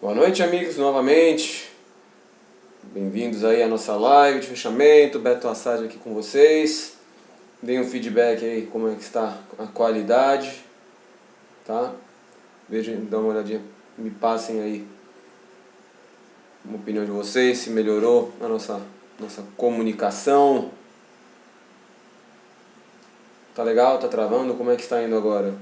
Boa noite, amigos, novamente. Bem-vindos aí à nossa live de fechamento. Beto Assad aqui com vocês. Deem um feedback aí como é que está a qualidade, tá? Vejam, dá uma olhadinha, me passem aí uma opinião de vocês, se melhorou a nossa comunicação. Tá legal? Tá travando? Como é que está indo agora?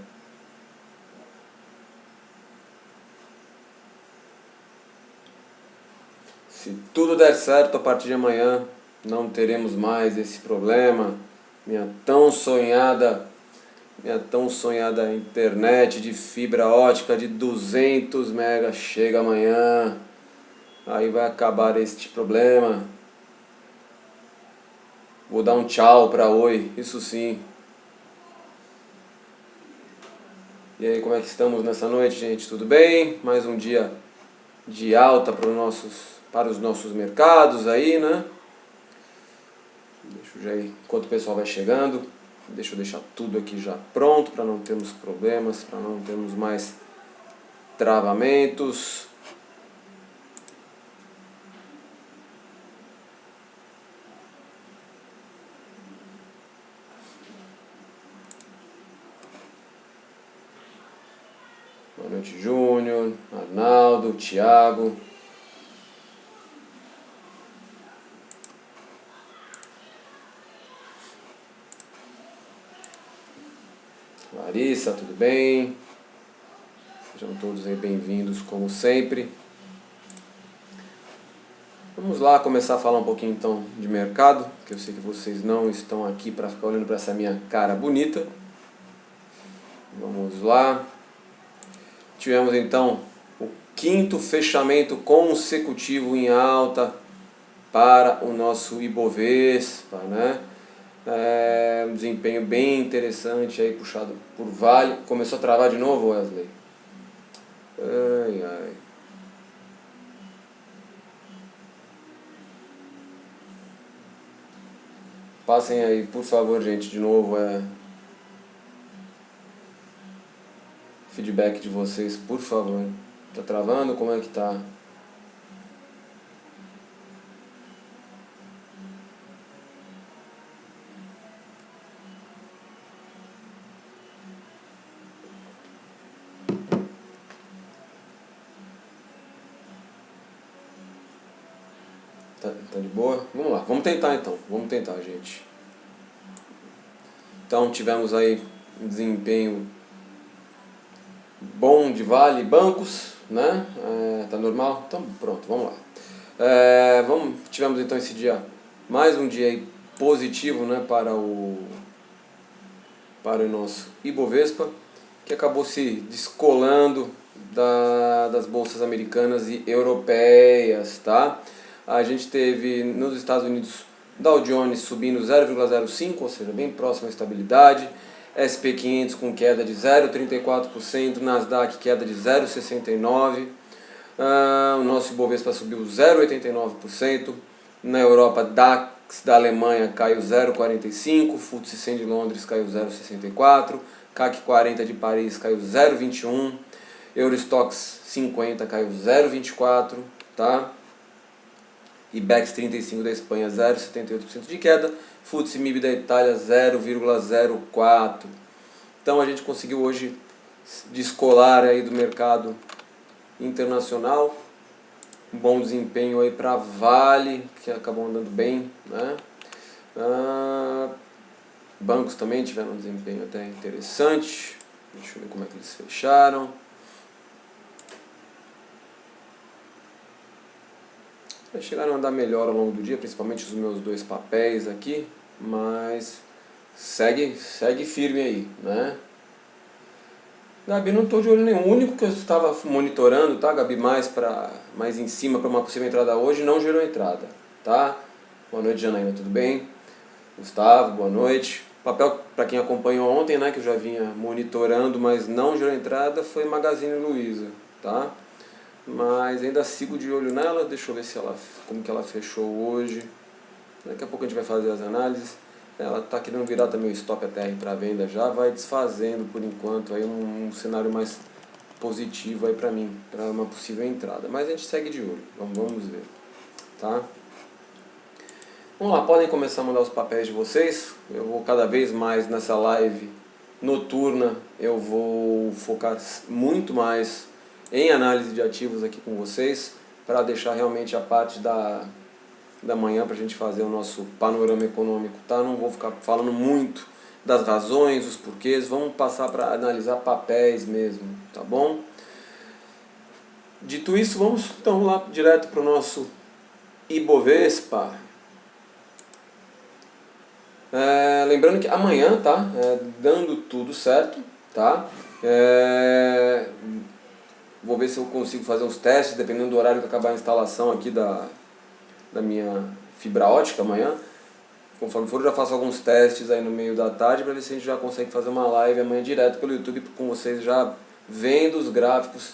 Se tudo der certo, a partir de amanhã não teremos mais esse problema. Minha tão sonhada internet de fibra ótica de 200 megas chega amanhã. Aí vai acabar este problema. Vou dar um tchau pra Oi, isso sim. E aí, como é que estamos nessa noite, gente? Tudo bem? Mais um dia de alta para os nossos mercados aí, né? Deixa eu já ir, enquanto o pessoal vai chegando, deixa eu deixar tudo aqui já pronto para não termos problemas, para não termos mais travamentos. Boa noite, Júnior, Arnaldo, Thiago. Larissa, tudo bem? Sejam todos aí bem-vindos, como sempre. Vamos lá começar a falar um pouquinho então de mercado, que eu sei que vocês não estão aqui para ficar olhando para essa minha cara bonita. Vamos lá. Tivemos então o quinto fechamento consecutivo em alta para o nosso Ibovespa, né? Um desempenho bem interessante aí, puxado por Vale. Começou a travar de novo, Wesley? Ai, ai. Passem aí, por favor, gente, de novo, feedback de vocês, por favor. Tá travando? Como é que tá? Tá de boa? Vamos lá, vamos tentar então. Vamos tentar, gente. Então tivemos aí um desempenho bom de Vale, bancos, né? Tá normal? Então pronto, vamos lá. Tivemos então esse dia, mais um dia aí positivo, né, para o nosso Ibovespa, que acabou se descolando das bolsas americanas e europeias, tá? A gente teve nos Estados Unidos Dow Jones subindo 0,05, ou seja, bem próximo à estabilidade. SP500 com queda de 0,34%, Nasdaq queda de 0,69%, o nosso Ibovespa subiu 0,89%, na Europa DAX da Alemanha caiu 0,45%, FTSE 100 de Londres caiu 0,64%, CAC 40 de Paris caiu 0,21%, Eurostoxx 50 caiu 0,24%, tá? IBEX 35 da Espanha 0,78% de queda, FTSE MIB da Itália 0,04%. Então a gente conseguiu hoje descolar aí do mercado internacional, um bom desempenho aí para Vale, que acabou andando bem, né? Bancos também tiveram um desempenho até interessante. Deixa eu ver como é que eles fecharam. Chegaram a andar melhor ao longo do dia, principalmente os meus dois papéis aqui, mas segue firme aí, né? Gabi, não estou de olho nenhum. O único que eu estava monitorando, tá, Gabi, mais em cima para uma possível entrada hoje, não gerou entrada, tá? Boa noite, Janaína, tudo bem? Gustavo, boa noite. Papel, para quem acompanhou ontem, né, que eu já vinha monitorando, mas não gerou entrada, foi Magazine Luiza, tá? Mas ainda sigo de olho nela, deixa eu ver como que ela fechou hoje. Daqui a pouco a gente vai fazer as análises. Ela está querendo virar também o stop ATR para venda já, vai desfazendo por enquanto aí um cenário mais positivo aí para mim, para uma possível entrada. Mas a gente segue de olho, vamos ver, tá? Vamos lá, podem começar a mandar os papéis de vocês. Eu vou cada vez mais nessa live noturna, eu vou focar muito mais em análise de ativos aqui com vocês, para deixar realmente a parte da manhã para a gente fazer o nosso panorama econômico, tá? Não vou ficar falando muito das razões, os porquês, vamos passar para analisar papéis mesmo, tá bom? Dito isso, vamos então lá direto para o nosso Ibovespa. Lembrando que amanhã, tá? Dando tudo certo, tá? Vou ver se eu consigo fazer uns testes, dependendo do horário que acabar a instalação aqui da minha fibra ótica amanhã. Conforme for, eu já faço alguns testes aí no meio da tarde para ver se a gente já consegue fazer uma live amanhã direto pelo YouTube com vocês já vendo os gráficos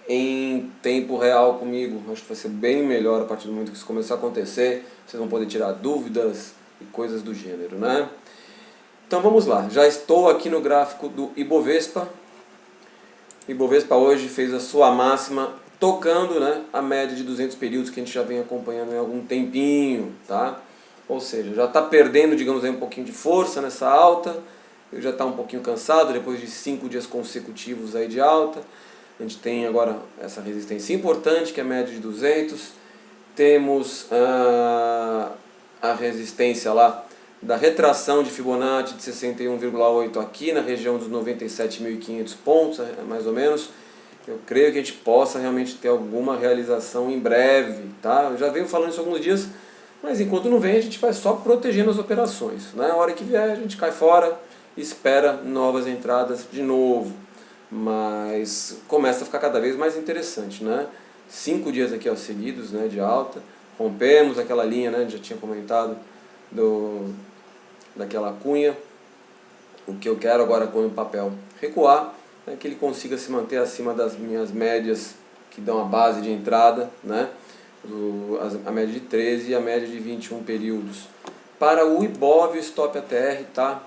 em tempo real comigo. Acho que vai ser bem melhor a partir do momento que isso começar a acontecer. Vocês vão poder tirar dúvidas e coisas do gênero, né? Então vamos lá, já estou aqui no gráfico do Ibovespa. O Ibovespa hoje fez a sua máxima tocando, né, a média de 200 períodos que a gente já vem acompanhando em algum tempinho, tá? Ou seja, já está perdendo, digamos aí, um pouquinho de força nessa alta. Eu já está um pouquinho cansado depois de 5 dias consecutivos aí de alta. A gente tem agora essa resistência importante, que é a média de 200. Temos a resistência lá da retração de Fibonacci de 61,8 aqui na região dos 97.500 pontos, mais ou menos. Eu creio que a gente possa realmente ter alguma realização em breve, tá? Eu já venho falando isso há alguns dias, mas enquanto não vem a gente vai só protegendo as operações, né? A hora que vier a gente cai fora e espera novas entradas de novo. Mas começa a ficar cada vez mais interessante, né? 5 dias aqui ó, seguidos, né, de alta. Rompemos aquela linha, né, já tinha comentado, daquela cunha. O que eu quero agora com o papel recuar é que ele consiga se manter acima das minhas médias que dão a base de entrada, né? A média de 13 e a média de 21 períodos. Para o Ibov, o stop ATR está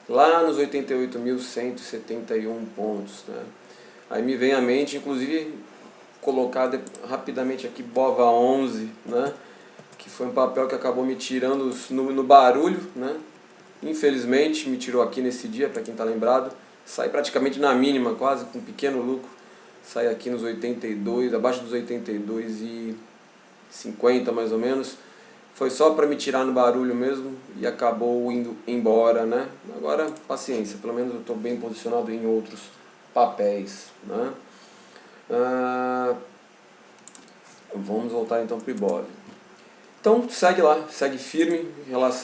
lá nos 88.171 pontos, né? Aí me vem à mente, inclusive, colocar rapidamente aqui BOVA11, né? Que foi um papel que acabou me tirando no barulho, né? Infelizmente me tirou aqui nesse dia, para quem está lembrado. Sai praticamente na mínima, quase com um pequeno lucro. Sai aqui nos 82, abaixo dos 82,50 mais ou menos. Foi só para me tirar no barulho mesmo e acabou indo embora, né? Agora, paciência, pelo menos eu estou bem posicionado em outros papéis, né? Vamos voltar então para o Ibov. Então segue lá, segue firme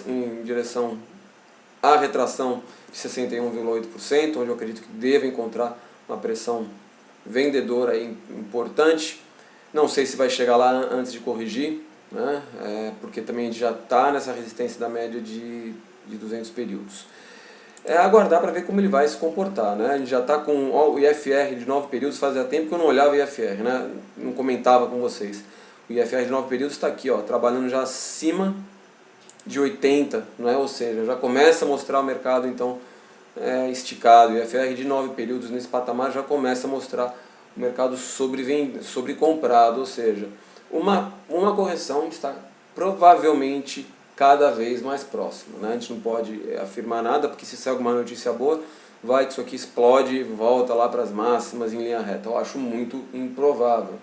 em direção à retração de 61,8%, onde eu acredito que deva encontrar uma pressão vendedora aí importante. Não sei se vai chegar lá antes de corrigir, né? Porque também a gente já está nessa resistência da média de 200 períodos. Aguardar para ver como ele vai se comportar, né? A gente já está com o IFR de 9 períodos, fazia tempo que eu não olhava o IFR, né? Não comentava com vocês. O IFR de 9 períodos está aqui, ó, trabalhando já acima de 80, não é? Ou seja, já começa a mostrar o mercado então esticado. O IFR de 9 períodos nesse patamar já começa a mostrar o mercado sobrecomprado, ou seja, uma correção está provavelmente cada vez mais próxima, né? A gente não pode afirmar nada, porque se sair alguma notícia boa, vai que isso aqui explode e volta lá para as máximas em linha reta. Eu acho muito improvável,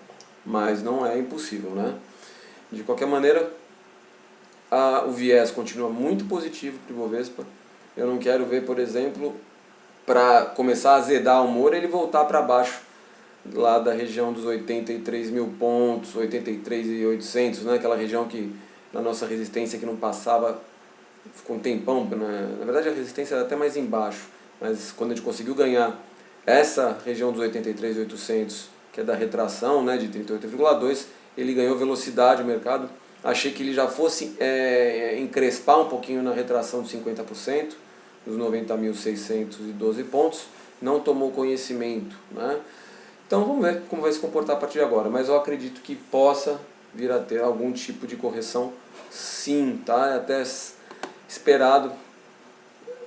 mas não é impossível, né? De qualquer maneira, o viés continua muito positivo para o Ibovespa. Eu não quero ver, por exemplo, para começar a azedar o humor, ele voltar para baixo lá da região dos 83 mil pontos, 83.800, né? Aquela região que na nossa resistência que não passava, ficou um tempão, né? Na verdade a resistência era até mais embaixo, mas quando a gente conseguiu ganhar essa região dos 83.800, que é da retração, né, de 38,2, ele ganhou velocidade, o mercado. Achei que ele já fosse encrespar um pouquinho na retração de 50%, dos 90.612 pontos, não tomou conhecimento, né? Então vamos ver como vai se comportar a partir de agora, mas eu acredito que possa vir a ter algum tipo de correção, sim, tá? É até esperado.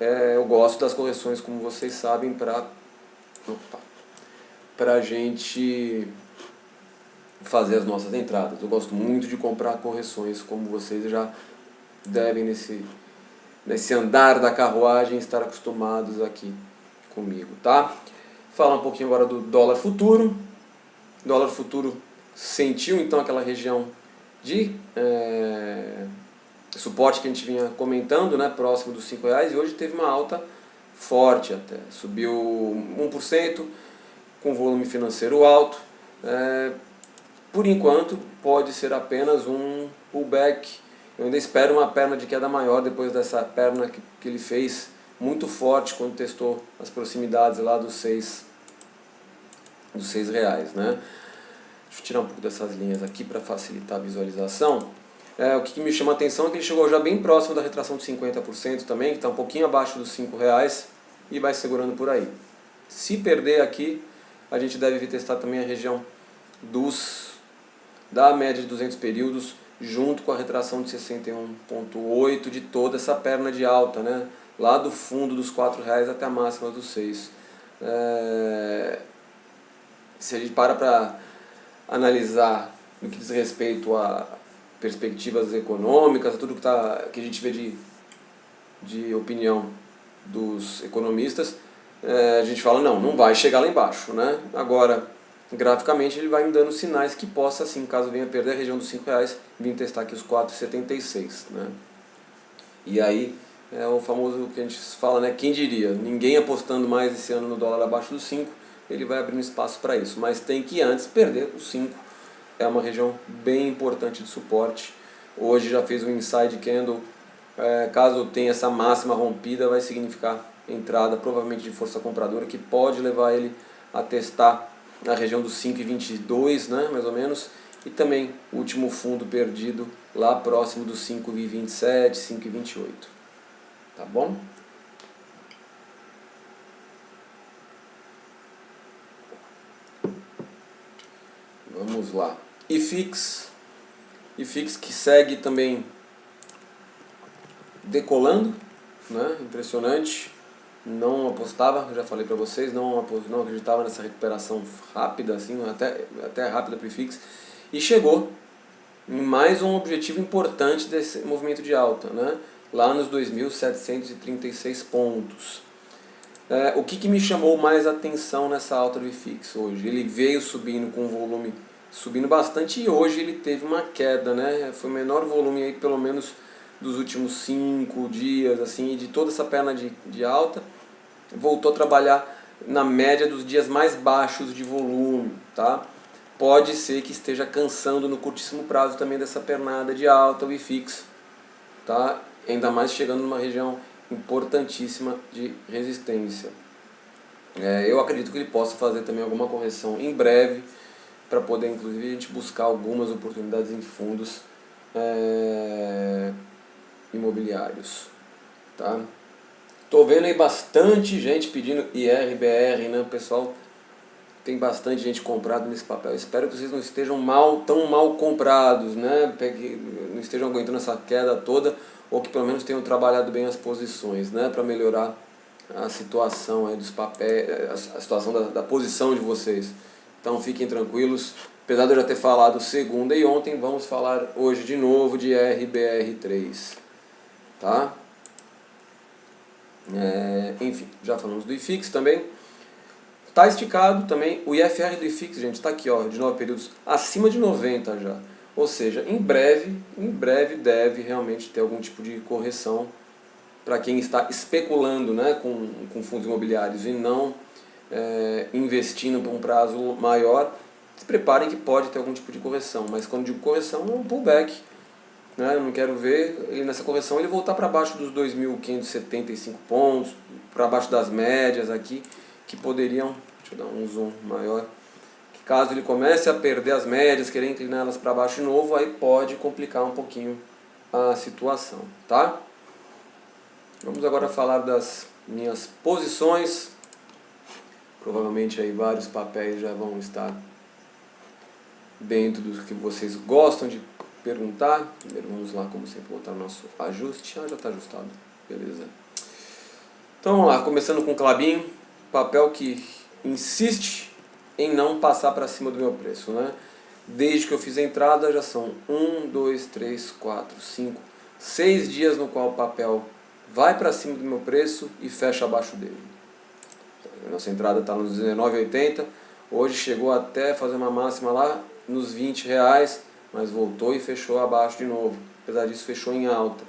Eu gosto das correções, como vocês sabem, para para a gente fazer as nossas entradas. Eu gosto muito de comprar correções, como vocês já devem nesse andar da carruagem estar acostumados aqui comigo, tá? Falar um pouquinho agora do dólar futuro. O dólar futuro sentiu então aquela região de suporte que a gente vinha comentando, né, próximo dos R$5, e hoje teve uma alta forte até. Subiu 1%, com volume financeiro alto. Por enquanto pode ser apenas um pullback. Eu ainda espero uma perna de queda maior depois dessa perna que ele fez muito forte quando testou as proximidades lá dos R$6, né? Deixa eu tirar um pouco dessas linhas aqui para facilitar a visualização. O que me chama a atenção é que ele chegou já bem próximo da retração de 50% também, que está um pouquinho abaixo dos R$5 e vai segurando por aí. Se perder aqui, a gente deve vir testar também a região da média de 200 períodos, junto com a retração de 61,8 de toda essa perna de alta, né? Lá do fundo dos R$4 até a máxima dos 6. Se a gente para analisar no que diz respeito a perspectivas econômicas, tudo que a gente vê de opinião dos economistas, a gente fala, não vai chegar lá embaixo, né? Agora, graficamente ele vai me dando sinais que possa, assim, caso venha perder a região dos R$5, vir testar aqui os 4,76, né? E aí é o famoso que a gente fala, né? Quem diria? Ninguém apostando mais esse ano no dólar abaixo dos 5, ele vai abrindo espaço para isso. Mas tem que antes perder os 5. É uma região bem importante de suporte. Hoje já fez um inside candle. Caso tenha essa máxima rompida, vai significar entrada provavelmente de força compradora, que pode levar ele a testar na região dos 5,22, né, mais ou menos, e também o último fundo perdido lá próximo dos 5,27, 5,28. Tá bom? Vamos lá. IFIX que segue também decolando, né? Impressionante. Não apostava, já falei para vocês, não acreditava nessa recuperação rápida, assim, até rápida para o IFIX, e chegou em mais um objetivo importante desse movimento de alta, né? Lá nos 2.736 pontos. O que me chamou mais atenção nessa alta do IFIX hoje? Ele veio subindo com volume, subindo bastante, e hoje ele teve uma queda, né? Foi o menor volume aí, pelo menos dos últimos 5 dias, assim, de toda essa perna de alta. Voltou a trabalhar na média dos dias mais baixos de volume, tá? Pode ser que esteja cansando no curtíssimo prazo também dessa pernada de alta, o IFIX, tá? Ainda mais chegando numa região importantíssima de resistência. Eu acredito que ele possa fazer também alguma correção em breve, para poder inclusive a gente buscar algumas oportunidades em fundos imobiliários, tá? Tô vendo aí bastante gente pedindo IRBR, né, pessoal? Tem bastante gente comprado nesse papel. Espero que vocês não estejam tão mal comprados, né? Não estejam aguentando essa queda toda, ou que pelo menos tenham trabalhado bem as posições, né? Para melhorar a situação aí dos papéis, a situação da posição de vocês. Então fiquem tranquilos. Apesar de eu já ter falado segunda e ontem, vamos falar hoje de novo de RBR3, tá? Enfim, já falamos do IFIX também. Está esticado também. O IFR do IFIX, gente, está aqui, ó, de 9 períodos, acima de 90 já. Ou seja, em breve deve realmente ter algum tipo de correção para quem está especulando, né, com fundos imobiliários e não investindo por um prazo maior. Se preparem que pode ter algum tipo de correção, mas quando digo correção é um pullback, né? Eu não quero ver ele nessa correção ele voltar para baixo dos 2.575 pontos, para baixo das médias aqui, que poderiam, deixa eu dar um zoom maior, que caso ele comece a perder as médias, querer inclinar elas para baixo de novo, aí pode complicar um pouquinho a situação, tá? Vamos agora falar das minhas posições. Provavelmente aí vários papéis já vão estar dentro do que vocês gostam de perguntar. Primeiro vamos lá, como sempre, botar o nosso ajuste. Já está ajustado, beleza. Então vamos lá, começando com o Klabin, papel que insiste em não passar para cima do meu preço, né? Desde que eu fiz a entrada já são 1, 2, 3, 4, 5, 6 dias no qual o papel vai para cima do meu preço e fecha abaixo dele. Nossa entrada está nos R$19,80, hoje chegou até fazer uma máxima lá nos R$20, mas voltou e fechou abaixo de novo. Apesar disso, fechou em alta.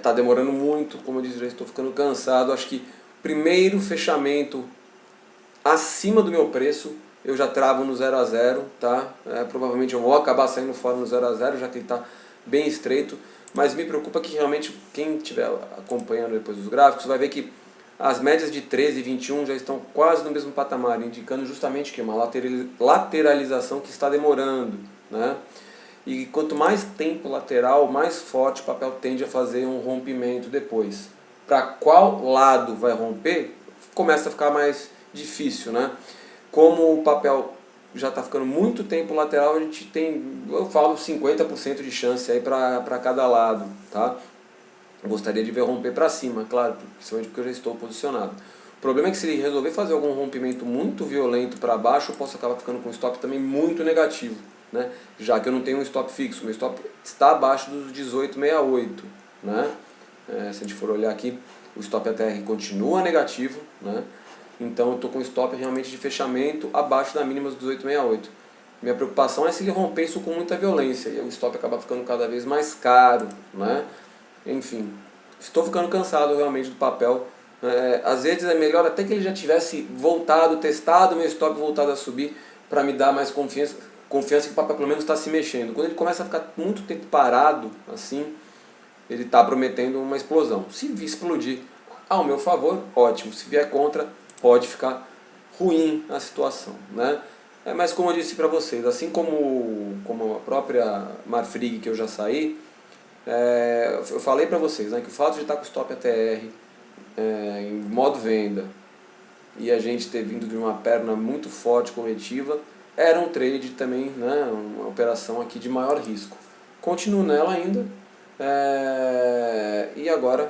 Tá demorando muito, como eu disse, já estou ficando cansado. Acho que primeiro fechamento acima do meu preço eu já travo no 0 a 0, tá? Provavelmente eu vou acabar saindo fora no 0 a 0, já que ele está bem estreito, mas me preocupa que realmente quem estiver acompanhando depois os gráficos vai ver que as médias de 13 e 21 já estão quase no mesmo patamar, indicando justamente que uma lateralização que está demorando, né? E quanto mais tempo lateral, mais forte o papel tende a fazer um rompimento depois. Para qual lado vai romper, começa a ficar mais difícil, né? Como o papel já está ficando muito tempo lateral, a gente tem, eu falo, 50% de chance aí para cada lado, tá? Eu gostaria de ver romper para cima, claro, principalmente porque eu já estou posicionado. O problema é que se ele resolver fazer algum rompimento muito violento para baixo, eu posso acabar ficando com um stop também muito negativo, né? Já que eu não tenho um stop fixo, meu stop está abaixo dos 18,68, né? Se a gente for olhar aqui, o stop ATR continua negativo, né? Então eu estou com stop realmente de fechamento abaixo da mínima dos 18,68. Minha preocupação é se ele romper isso com muita violência e o stop acaba ficando cada vez mais caro, né? Enfim, estou ficando cansado realmente do papel. Às vezes é melhor até que ele já tivesse voltado, testado meu stop, voltado a subir, para me dar mais confiança que o papel pelo menos está se mexendo. Quando ele começa a ficar muito tempo parado, assim, ele está prometendo uma explosão. Se explodir ao meu favor, ótimo. Se vier contra, pode ficar ruim a situação, né? Mas como eu disse para vocês, assim como a própria Marfrig que eu já saí, eu falei para vocês, né, que o fato de estar com o stop ATR em modo venda e a gente ter vindo de uma perna muito forte coletiva, era um trade também, né, uma operação aqui de maior risco. Continuo nela ainda, e agora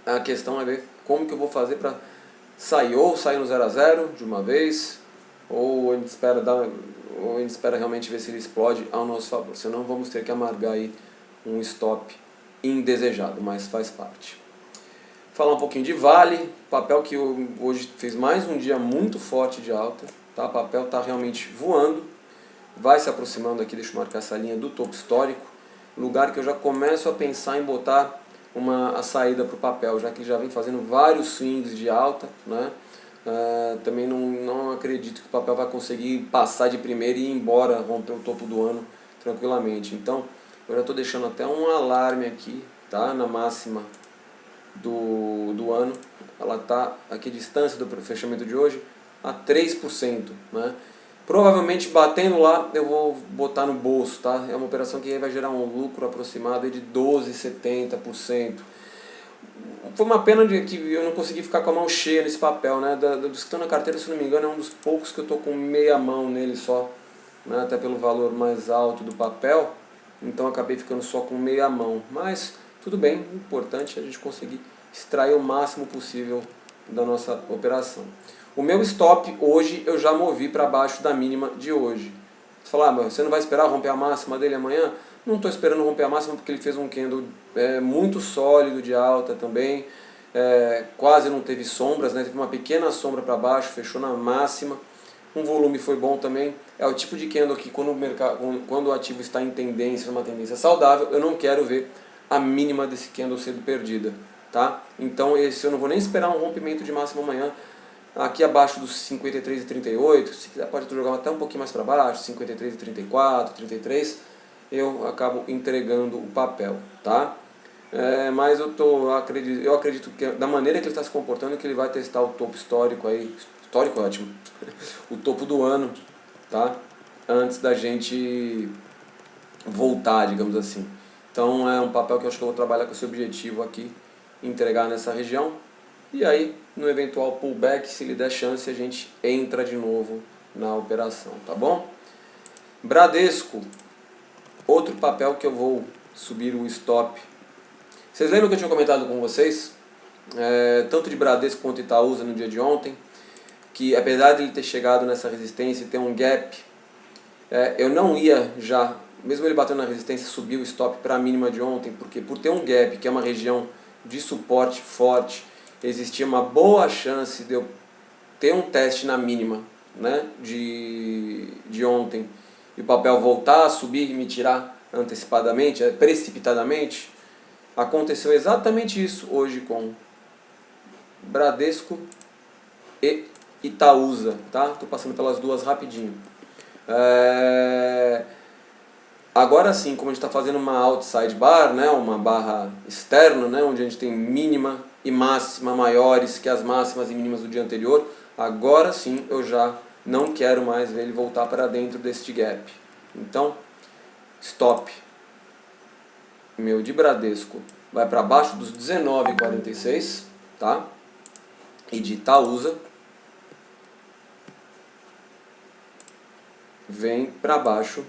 a questão é ver como que eu vou fazer para sair no 0 a 0 de uma vez, ou a gente espera realmente ver se ele explode ao nosso favor, senão vamos ter que amargar aí um stop indesejado, mas faz parte. Falar um pouquinho de Vale, papel que hoje fez mais um dia muito forte de alta, tá? O papel está realmente voando, vai se aproximando aqui, deixa eu marcar essa linha do topo histórico, lugar que eu já começo a pensar em botar a saída para o papel, já que já vem fazendo vários swings de alta, né? Também não acredito que o papel vai conseguir passar de primeira e ir embora, romper o topo do ano tranquilamente. Então eu já estou deixando até um alarme aqui, tá? Na máxima do ano, ela está aqui a distância do fechamento de hoje a 3%, né? Provavelmente batendo lá eu vou botar no bolso, tá? É uma operação que vai gerar um lucro aproximado de 12,70%. Foi uma pena que eu não consegui ficar com a mão cheia nesse papel, né? Dos que estão na carteira, se não me engano, é um dos poucos que eu estou com meia mão nele só, né? Até pelo valor mais alto do papel, então acabei ficando só com meia mão. Mas tudo bem, o importante é a gente conseguir extrair o máximo possível da nossa operação. O meu stop hoje eu já movi para baixo da mínima de hoje. Você fala, mas você não vai esperar romper a máxima dele amanhã? Não estou esperando romper a máxima porque ele fez um candle muito sólido de alta também, quase não teve sombras, né? Teve uma pequena sombra para baixo, fechou na máxima, um volume foi bom também. É o tipo de candle que quando o ativo está em tendência, numa tendência saudável, eu não quero ver a mínima desse candle sendo perdida, tá? Então eu não vou nem esperar um rompimento de máxima amanhã, aqui abaixo dos 53,38, se quiser pode jogar até um pouquinho mais para baixo, 53,34, 33, eu acabo entregando o papel, tá? Mas eu acredito que da maneira que ele está se comportando, que ele vai testar o topo histórico aí, histórico ótimo, o topo do ano, tá? Antes da gente voltar, digamos assim. Então é um papel que eu acho que eu vou trabalhar com esse objetivo aqui, entregar nessa região, e aí no eventual pullback, se ele der chance, a gente entra de novo na operação, tá bom? Bradesco, outro papel que eu vou subir o stop. Vocês lembram que eu tinha comentado com vocês, tanto de Bradesco quanto Itaúsa no dia de ontem, que apesar de ele ter chegado nessa resistência e ter um gap, eu não ia já, mesmo ele batendo na resistência, subir o stop para a mínima de ontem, porque por ter um gap, que é uma região de suporte forte, existia uma boa chance de eu ter um teste na mínima, né, de ontem, e o papel voltar a subir e me tirar antecipadamente, precipitadamente. Aconteceu exatamente isso hoje com Bradesco e Itaúsa, tá? Tô passando pelas duas rapidinho. Agora sim, como a gente está fazendo uma outside bar, né, uma barra externa, né, onde a gente tem mínima e máxima maiores que as máximas e mínimas do dia anterior, agora sim eu já não quero mais ver ele voltar para dentro deste gap. Então, stop meu de Bradesco vai para baixo dos 19,46, tá? E de Itaúsa vem para baixo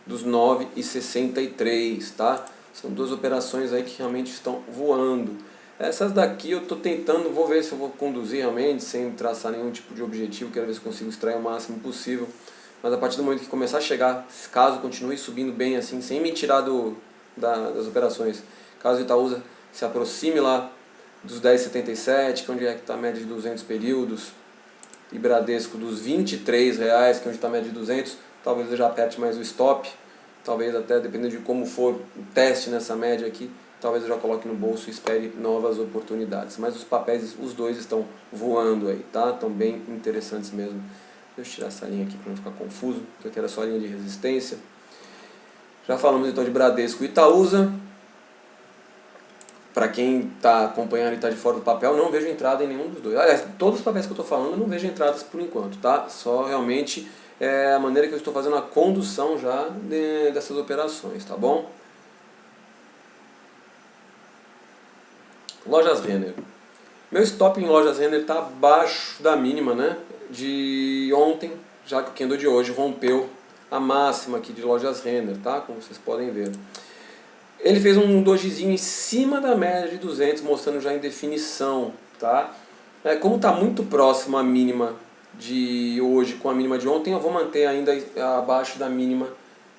dos 9,63, tá? São duas operações aí que realmente estão voando. Essas daqui eu estou tentando, vou ver se eu vou conduzir realmente, sem traçar nenhum tipo de objetivo, quero ver se consigo extrair o máximo possível. Mas a partir do momento que começar a chegar, caso continue subindo bem assim, sem me tirar das operações, caso o Itaúsa se aproxime lá dos 10,77, que é onde é que está a média de 200 períodos, e Bradesco dos R$23, que é onde está a média de 200, talvez eu já aperte mais o stop, talvez até, dependendo de como for o teste nessa média aqui, talvez eu já coloque no bolso e espere novas oportunidades. Mas os papéis, os dois estão voando aí, tá? Estão bem interessantes mesmo. Deixa eu tirar essa linha aqui para não ficar confuso, porque aqui era só a linha de resistência. Já falamos então de Bradesco e Itaúsa. Para quem está acompanhando e está de fora do papel, não vejo entrada em nenhum dos dois. Aliás, todos os papéis que eu estou falando, eu não vejo entradas por enquanto, tá? Só realmente a maneira que eu estou fazendo a condução já dessas operações, tá bom? Lojas Renner. Meu stop em Lojas Renner está abaixo da mínima, né? De ontem, já que o candle de hoje rompeu a máxima aqui de Lojas Renner, tá? Como vocês podem ver. Ele fez um dojizinho em cima da média de 200, mostrando já em definição, tá? Como está muito próximo a mínima de hoje com a mínima de ontem, eu vou manter ainda abaixo da mínima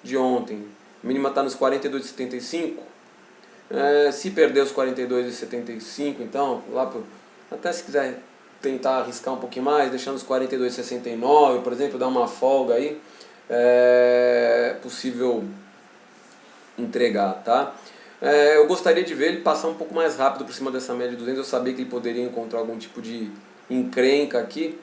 de ontem. A mínima está nos 42,75. Se perder os 42,75, então, até se quiser tentar arriscar um pouquinho mais, deixando os 42,69, por exemplo, dar uma folga aí, é possível entregar, tá? Eu gostaria de ver ele passar um pouco mais rápido por cima dessa média de 200, eu sabia que ele poderia encontrar algum tipo de encrenca aqui.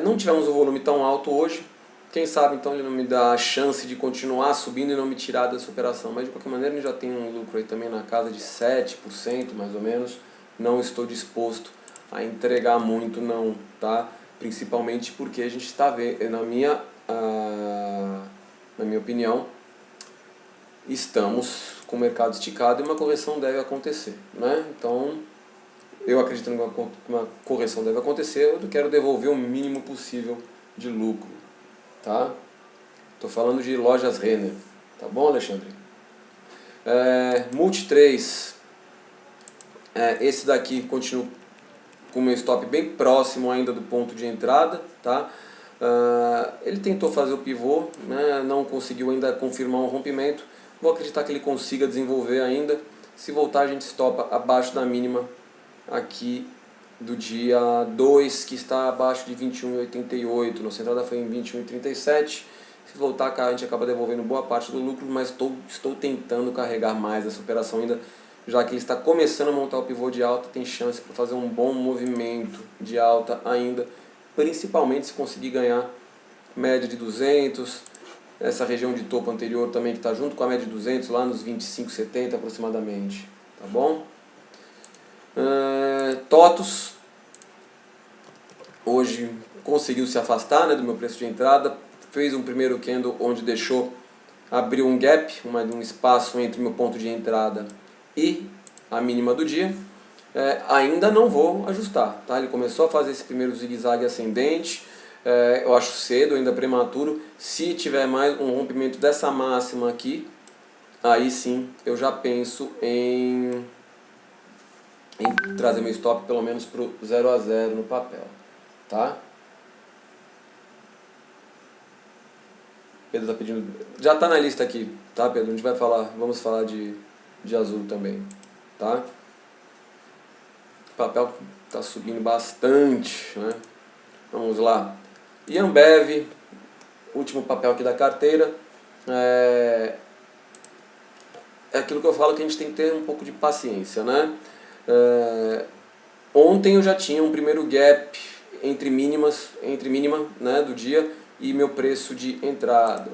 Não tivemos um volume tão alto hoje, quem sabe então ele não me dá a chance de continuar subindo e não me tirar dessa operação, mas de qualquer maneira ele já tem um lucro aí também na casa de 7% mais ou menos, não estou disposto a entregar muito não, tá? Principalmente porque a gente está vendo, na minha opinião, estamos com o mercado esticado e uma correção deve acontecer, né? Então, eu acredito que uma correção deve acontecer, eu quero devolver o mínimo possível de lucro, tá? Estou falando de Lojas Renner, tá bom, Alexandre? Multi 3, esse daqui continua com o meu stop bem próximo ainda do ponto de entrada, tá? Ele tentou fazer o pivô, né? Não conseguiu ainda confirmar um rompimento. Vou acreditar que ele consiga desenvolver ainda. Se voltar, a gente stopa abaixo da mínima aqui do dia 2, que está abaixo de 21,88. Nossa entrada foi em 21,37. Se voltar, a gente acaba devolvendo boa parte do lucro, mas estou tentando carregar mais essa operação ainda, já que ele está começando a montar o pivô de alta, tem chance para fazer um bom movimento de alta ainda, principalmente se conseguir ganhar média de 200, essa região de topo anterior também que está junto com a média de 200, lá nos 25,70 aproximadamente, tá bom? TOTUS, hoje conseguiu se afastar, né, do meu preço de entrada, fez um primeiro candle onde abriu um gap, um espaço entre meu ponto de entrada e a mínima do dia. Ainda não vou ajustar, tá? Ele começou a fazer esse primeiro zigue-zague ascendente, eu acho cedo, ainda prematuro. Se tiver mais um rompimento dessa máxima aqui, aí sim eu já penso em trazer meu stop pelo menos para o 0 a 0 no papel, tá? Pedro está pedindo. Já está na lista aqui, tá, Pedro? A gente vai falar, vamos falar de azul também, tá? O papel está subindo bastante, né? Vamos lá. E Ambev, último papel aqui da carteira. É aquilo que eu falo que a gente tem que ter um pouco de paciência, né? Ontem eu já tinha um primeiro gap entre mínima, né, do dia e meu preço de entrada.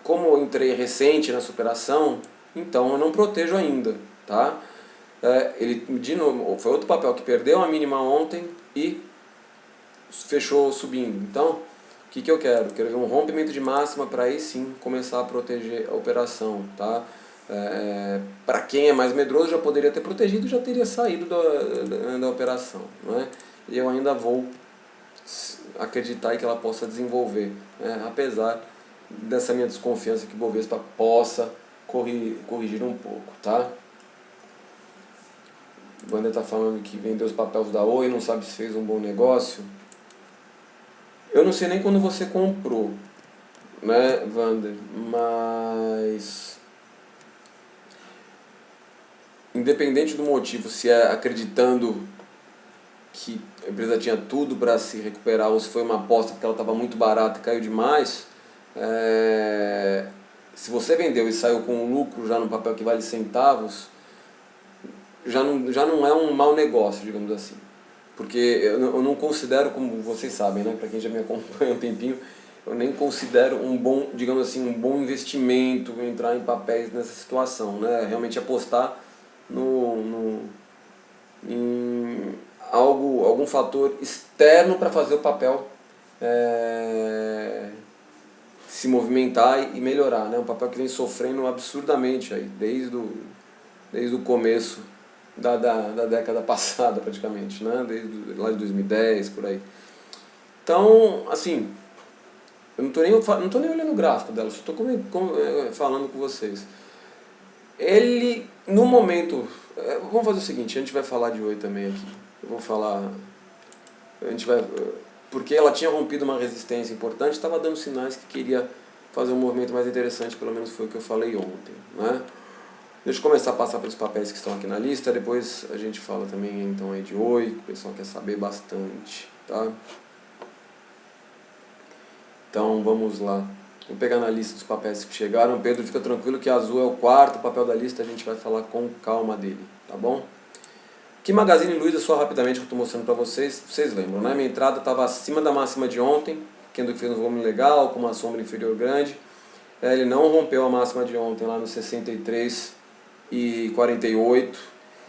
Como eu entrei recente nessa operação, então eu não protejo ainda, tá? Ele, de novo, foi outro papel que perdeu a mínima ontem e fechou subindo. Então, o que eu quero? Quero ver um rompimento de máxima para aí sim começar a proteger a operação, tá? Para quem é mais medroso já poderia ter protegido, já teria saído da operação, né? E eu ainda vou acreditar que ela possa desenvolver, né? Apesar dessa minha desconfiança que o Bovespa possa corrigir um pouco, tá? O Wander está falando que vendeu os papéis da Oi, não sabe se fez um bom negócio. Eu não sei nem quando você comprou, né, Wander, mas independente do motivo, se é acreditando que a empresa tinha tudo para se recuperar ou se foi uma aposta porque ela estava muito barata e caiu demais, se você vendeu e saiu com um lucro já no papel que vale centavos, já não é um mau negócio, digamos assim. Porque eu não considero, como vocês sabem, né, para quem já me acompanha há um tempinho, eu nem considero um bom, digamos assim, um bom investimento entrar em papéis nessa situação, né? Realmente apostar em algum fator externo para fazer o papel se movimentar e melhorar, né? Um papel que vem sofrendo absurdamente aí, desde o começo da década passada praticamente, né? Desde lá de 2010, por aí. Então, assim, eu não tô nem olhando o gráfico dela, só estou falando com vocês. Ele, no momento, vamos fazer o seguinte, a gente vai falar de Oi também aqui. Eu vou falar, porque ela tinha rompido uma resistência importante, estava dando sinais que queria fazer um movimento mais interessante, pelo menos foi o que eu falei ontem, né? Deixa eu começar a passar pelos papéis que estão aqui na lista, depois a gente fala também então aí de Oi, que o pessoal quer saber bastante, tá? Então vamos lá. Vou pegar na lista dos papéis que chegaram. Pedro, fica tranquilo que azul é o quarto papel da lista, a gente vai falar com calma dele, tá bom? Que Magazine Luiza, só rapidamente que eu estou mostrando para vocês, vocês lembram, né? Minha entrada estava acima da máxima de ontem, que fez um volume legal, com uma sombra inferior grande. Ele não rompeu a máxima de ontem lá no 63,48.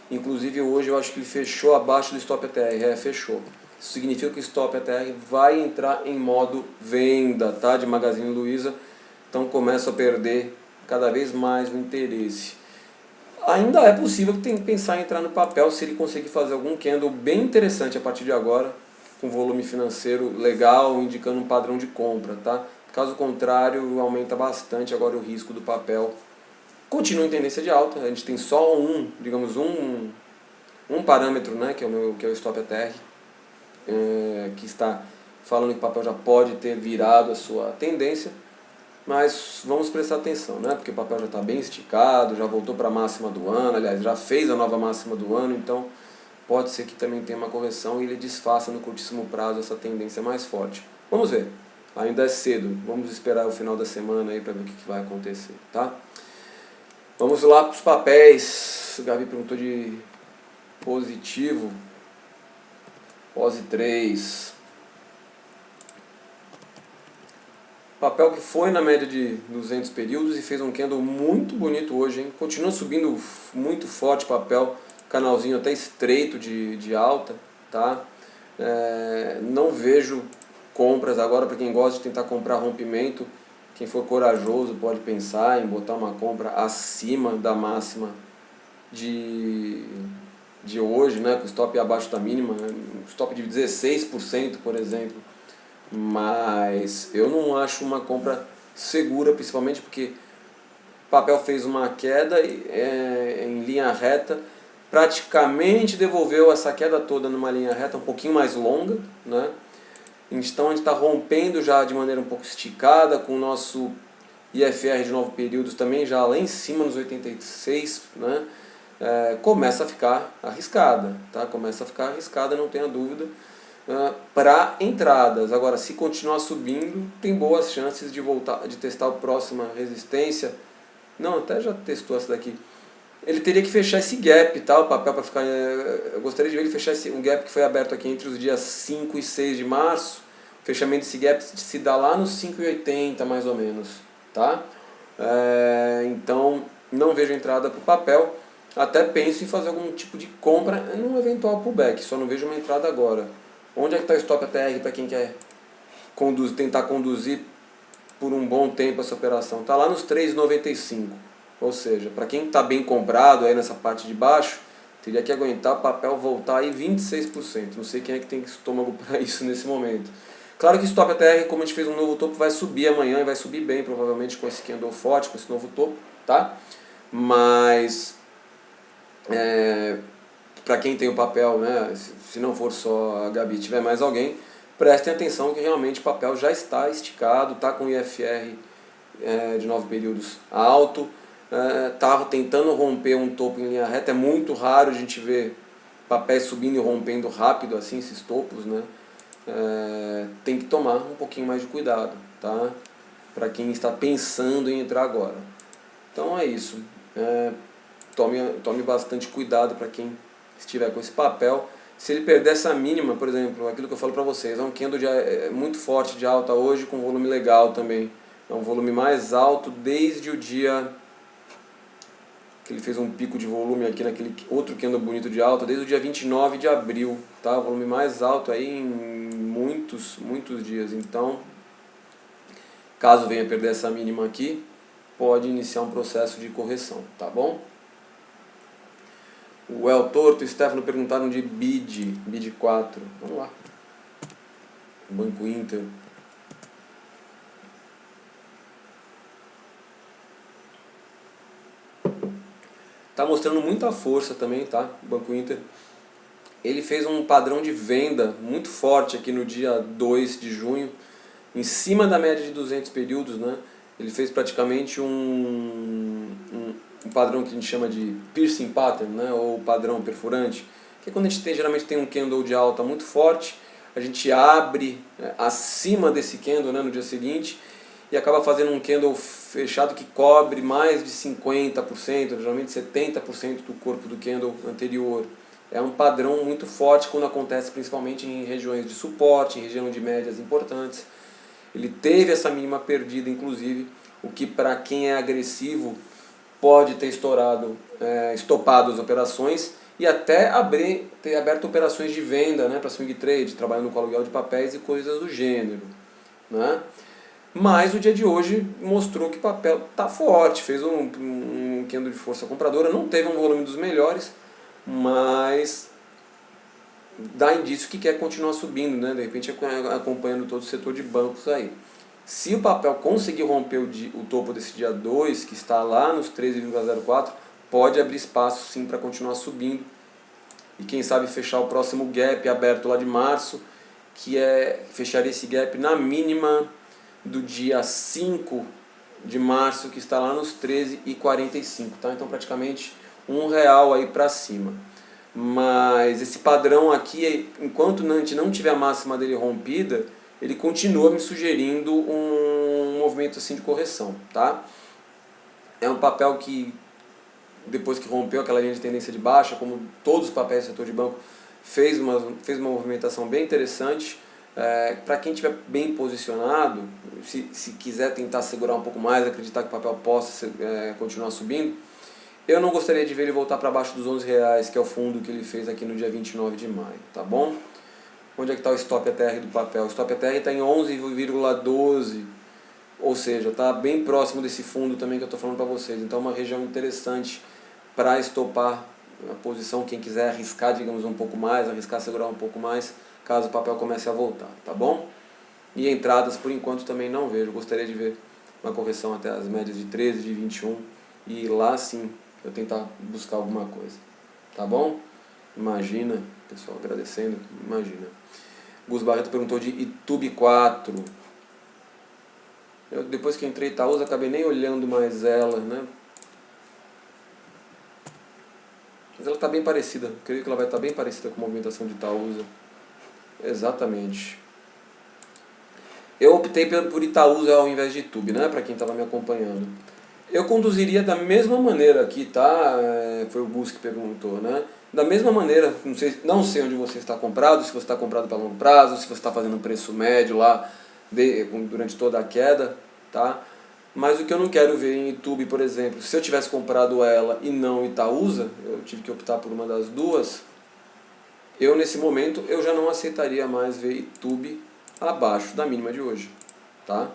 Inclusive hoje eu acho que ele fechou abaixo do stop ATR, fechou. Isso significa que o stop ATR vai entrar em modo venda, tá, de Magazine Luiza. Então começa a perder cada vez mais o interesse. Ainda é possível que tenha que pensar em entrar no papel se ele conseguir fazer algum candle bem interessante a partir de agora, com volume financeiro legal, indicando um padrão de compra, tá? Caso contrário, aumenta bastante agora o risco do papel. Continua em tendência de alta, a gente tem só um parâmetro, né, que é o stop ATR, que está falando que o papel já pode ter virado a sua tendência, mas vamos prestar atenção, né, porque o papel já está bem esticado, já voltou para a máxima do ano, aliás, já fez a nova máxima do ano, então pode ser que também tenha uma correção e ele desfaça no curtíssimo prazo essa tendência mais forte. Vamos ver, ainda é cedo, vamos esperar o final da semana aí para ver o que vai acontecer, tá? Vamos lá para os papéis. O Gabi perguntou de positivo. POSE 3. Papel que foi na média de 200 períodos e fez um candle muito bonito hoje, hein? Continua subindo muito forte o papel, canalzinho até estreito de alta, tá? Não vejo compras agora para quem gosta de tentar comprar rompimento. Quem for corajoso pode pensar em botar uma compra acima da máxima de hoje, né, com stop abaixo da mínima, né, stop de 16%, por exemplo. Mas eu não acho uma compra segura, principalmente porque o papel fez uma queda em linha reta, praticamente devolveu essa queda toda numa linha reta um pouquinho mais longa, né? Então a gente está rompendo já de maneira um pouco esticada, com o nosso IFR de 9 períodos também já lá em cima nos 86, né? Começa a ficar arriscada, tá? Começa a ficar arriscada, não tenha dúvida, para entradas. Agora, se continuar subindo, tem boas chances de voltar, de testar a próxima resistência. Não, até já testou essa daqui. Ele teria que fechar esse gap, tá? O papel para ficar. Eu gostaria de ver ele fechar um gap que foi aberto aqui entre os dias 5 e 6 de março. O fechamento desse gap se dá lá nos 5,80 mais ou menos, tá? Então, não vejo entrada para o papel. Até penso em fazer algum tipo de compra num eventual pullback, só não vejo uma entrada agora. Onde é que está o stop ATR para quem quer tentar conduzir por um bom tempo essa operação? Está lá nos 3,95. Ou seja, para quem está bem comprado aí nessa parte de baixo, teria que aguentar o papel voltar aí 26%. Não sei quem é que tem estômago para isso nesse momento. Claro que o stop ATR, como a gente fez um novo topo, vai subir amanhã e vai subir bem, provavelmente com esse candle forte, com esse novo topo, tá? Mas para quem tem o papel, né, se não for só a Gabi, tiver mais alguém, prestem atenção que realmente o papel já está esticado, está com IFR de 9 períodos alto, está tentando romper um topo em linha reta. É muito raro a gente ver papéis subindo e rompendo rápido assim esses topos, né? Tem que tomar um pouquinho mais de cuidado, tá? Para quem está pensando em entrar agora. Então é isso. Tome bastante cuidado para quem estiver com esse papel. Se ele perder essa mínima, por exemplo, aquilo que eu falo para vocês, é um candle muito forte de alta hoje, com volume legal também. É um volume mais alto desde o dia que ele fez um pico de volume aqui naquele outro candle bonito de alta, desde o dia 29 de abril, tá? O volume mais alto aí em muitos dias. Então, caso venha perder essa mínima aqui, pode iniciar um processo de correção, tá bom? O El Torto e o Stefano perguntaram de BID 4. Vamos lá. Banco Inter. Tá mostrando muita força também, tá? O Banco Inter. Ele fez um padrão de venda muito forte aqui no dia 2 de junho, em cima da média de 200 períodos, né? Ele fez praticamente um padrão que a gente chama de piercing pattern, né? Ou padrão perfurante, que é quando a gente geralmente tem um candle de alta muito forte, a gente abre acima desse candle, né, no dia seguinte, e acaba fazendo um candle fechado que cobre mais de 50%, geralmente 70% do corpo do candle anterior. É um padrão muito forte quando acontece principalmente em regiões de suporte, em região de médias importantes. Ele teve essa mínima perdida, inclusive, o que para quem é agressivo pode ter estopado as operações e até ter aberto operações de venda, né, para swing trade, trabalhando com aluguel de papéis e coisas do gênero, né? Mas o dia de hoje mostrou que o papel está forte, fez um candle de força compradora, não teve um volume dos melhores, mas dá indício que quer continuar subindo, né? De repente acompanhando todo o setor de bancos aí. Se o papel conseguir romper o topo desse dia 2, que está lá nos 13,04, pode abrir espaço sim para continuar subindo. E quem sabe fechar o próximo gap aberto lá de março, que fecharia esse gap na mínima do dia 5 de março, que está lá nos 13,45, tá? Então praticamente R$1 aí para cima. Mas esse padrão aqui, enquanto a gente não tiver a máxima dele rompida, ele continua me sugerindo um movimento assim de correção, tá? É um papel que, depois que rompeu aquela linha de tendência de baixa, como todos os papéis do setor de banco, fez uma movimentação bem interessante. Para quem estiver bem posicionado, se quiser tentar segurar um pouco mais, acreditar que o papel possa continuar subindo, eu não gostaria de ver ele voltar para baixo dos R$11, que é o fundo que ele fez aqui no dia 29 de maio, tá bom? Onde é que está o stop ATR do papel? O stop ATR está em 11,12, ou seja, está bem próximo desse fundo também que eu estou falando para vocês. Então é uma região interessante para estopar a posição, quem quiser arriscar, digamos, um pouco mais, arriscar segurar um pouco mais, caso o papel comece a voltar, tá bom? E entradas, por enquanto, também não vejo. Gostaria de ver uma correção até as médias de 13, de 21, e lá sim eu tentar buscar alguma coisa, tá bom? Imagina, pessoal agradecendo, imagina. Gus Barreto perguntou de Itube 4. Eu, depois que entrei em Itaúsa, acabei nem olhando mais ela, né? Mas ela está bem parecida. Creio que ela vai estar bem parecida com a movimentação de Itaúsa. Exatamente. Eu optei por Itaúsa ao invés de Itube, né? Para quem estava me acompanhando. Eu conduziria da mesma maneira aqui, tá? Foi o Gus que perguntou, né? Da mesma maneira, não sei onde você está comprado, se você está comprado para longo prazo, se você está fazendo preço médio lá durante toda a queda, tá? Mas o que eu não quero ver em Itube, por exemplo, se eu tivesse comprado ela e não Itaúsa, eu tive que optar por uma das duas, eu nesse momento eu já não aceitaria mais ver Itube abaixo da mínima de hoje, tá?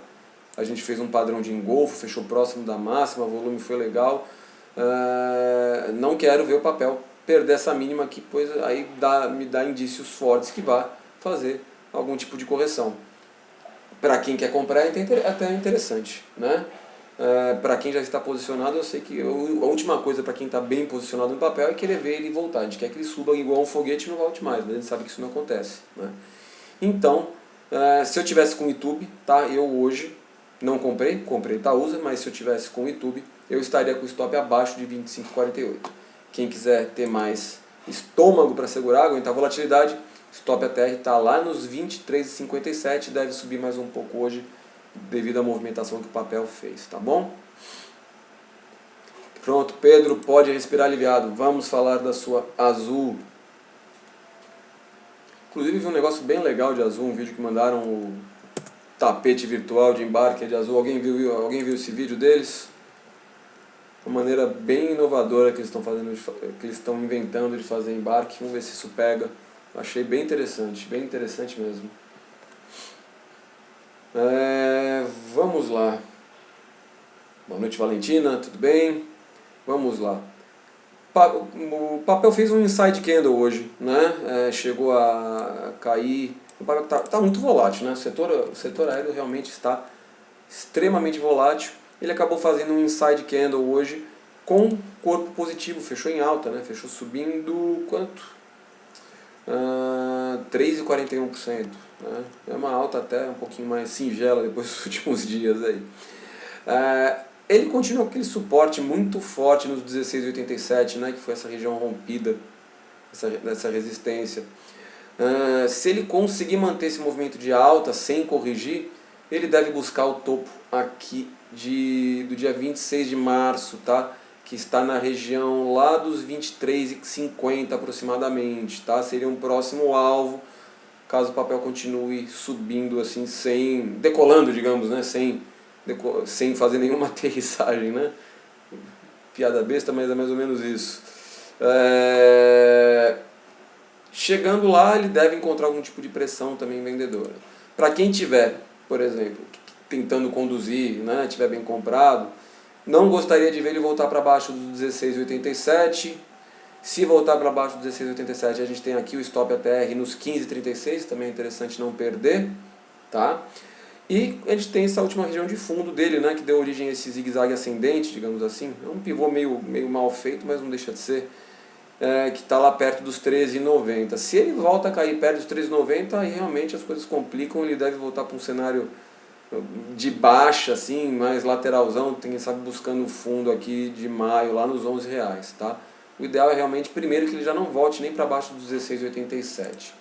A gente fez um padrão de engolfo, fechou próximo da máxima, o volume foi legal. Não quero ver o papel perder essa mínima aqui, pois aí me dá indícios fortes que vai fazer algum tipo de correção. Para quem quer comprar é até interessante, né? Para quem já está posicionado, eu sei que a última coisa para quem está bem posicionado no papel é querer ver ele voltar. A gente quer que ele suba igual um foguete e não volte mais, mas a gente sabe que isso não acontece, né? Então, se eu tivesse com o Itube, tá? Eu hoje não comprei Itaúsa, mas se eu tivesse com o Itube, eu estaria com o stop abaixo de 25,48. Quem quiser ter mais estômago para segurar, aguentar a volatilidade, stop ATR está lá nos 23,57, deve subir mais um pouco hoje devido à movimentação que o papel fez, tá bom? Pronto, Pedro, pode respirar aliviado. Vamos falar da sua Azul. Inclusive vi um negócio bem legal de Azul, um vídeo que mandaram, o tapete virtual de embarque de Azul. Alguém viu esse vídeo deles? Uma maneira bem inovadora que eles estão fazendo, que eles estão inventando de fazer embarque. Vamos ver se isso pega. Achei bem interessante mesmo. Vamos lá. Boa noite, Valentina, tudo bem? Vamos lá. O papel fez um inside candle hoje, né? Chegou a cair. O papel está muito volátil, né? O setor aéreo realmente está extremamente volátil. Ele acabou fazendo um inside candle hoje com corpo positivo, fechou em alta, né? Fechou subindo quanto? 3,41%, né? É uma alta até um pouquinho mais singela depois dos últimos dias aí. Ele continua com aquele suporte muito forte nos 16,87, né? Que foi essa região rompida, essa resistência. Se ele conseguir manter esse movimento de alta sem corrigir, ele deve buscar o topo aqui do dia 26 de março, tá? Que está na região lá dos 23,50 aproximadamente, tá? Seria um próximo alvo, caso o papel continue subindo assim, decolando, digamos, né? Sem fazer nenhuma aterrissagem, né? Piada besta, mas é mais ou menos isso. Chegando lá, ele deve encontrar algum tipo de pressão também vendedora. Para quem tiver, por exemplo, tentando conduzir, né, tiver bem comprado, não gostaria de ver ele voltar para baixo dos 16,87. Se voltar para baixo dos 16,87, a gente tem aqui o stop ATR nos 15,36, também é interessante não perder, tá? E a gente tem essa última região de fundo dele, né, que deu origem a esse zigue-zague ascendente, digamos assim. É um pivô meio mal feito, mas não deixa de ser, que está lá perto dos 13,90. Se ele volta a cair perto dos 13,90, aí realmente as coisas complicam, ele deve voltar para um cenário de baixa, assim, mais lateralzão, quem sabe buscando o fundo aqui de maio, lá nos R$11, tá? O ideal é realmente, primeiro, que ele já não volte nem para baixo dos 16,87.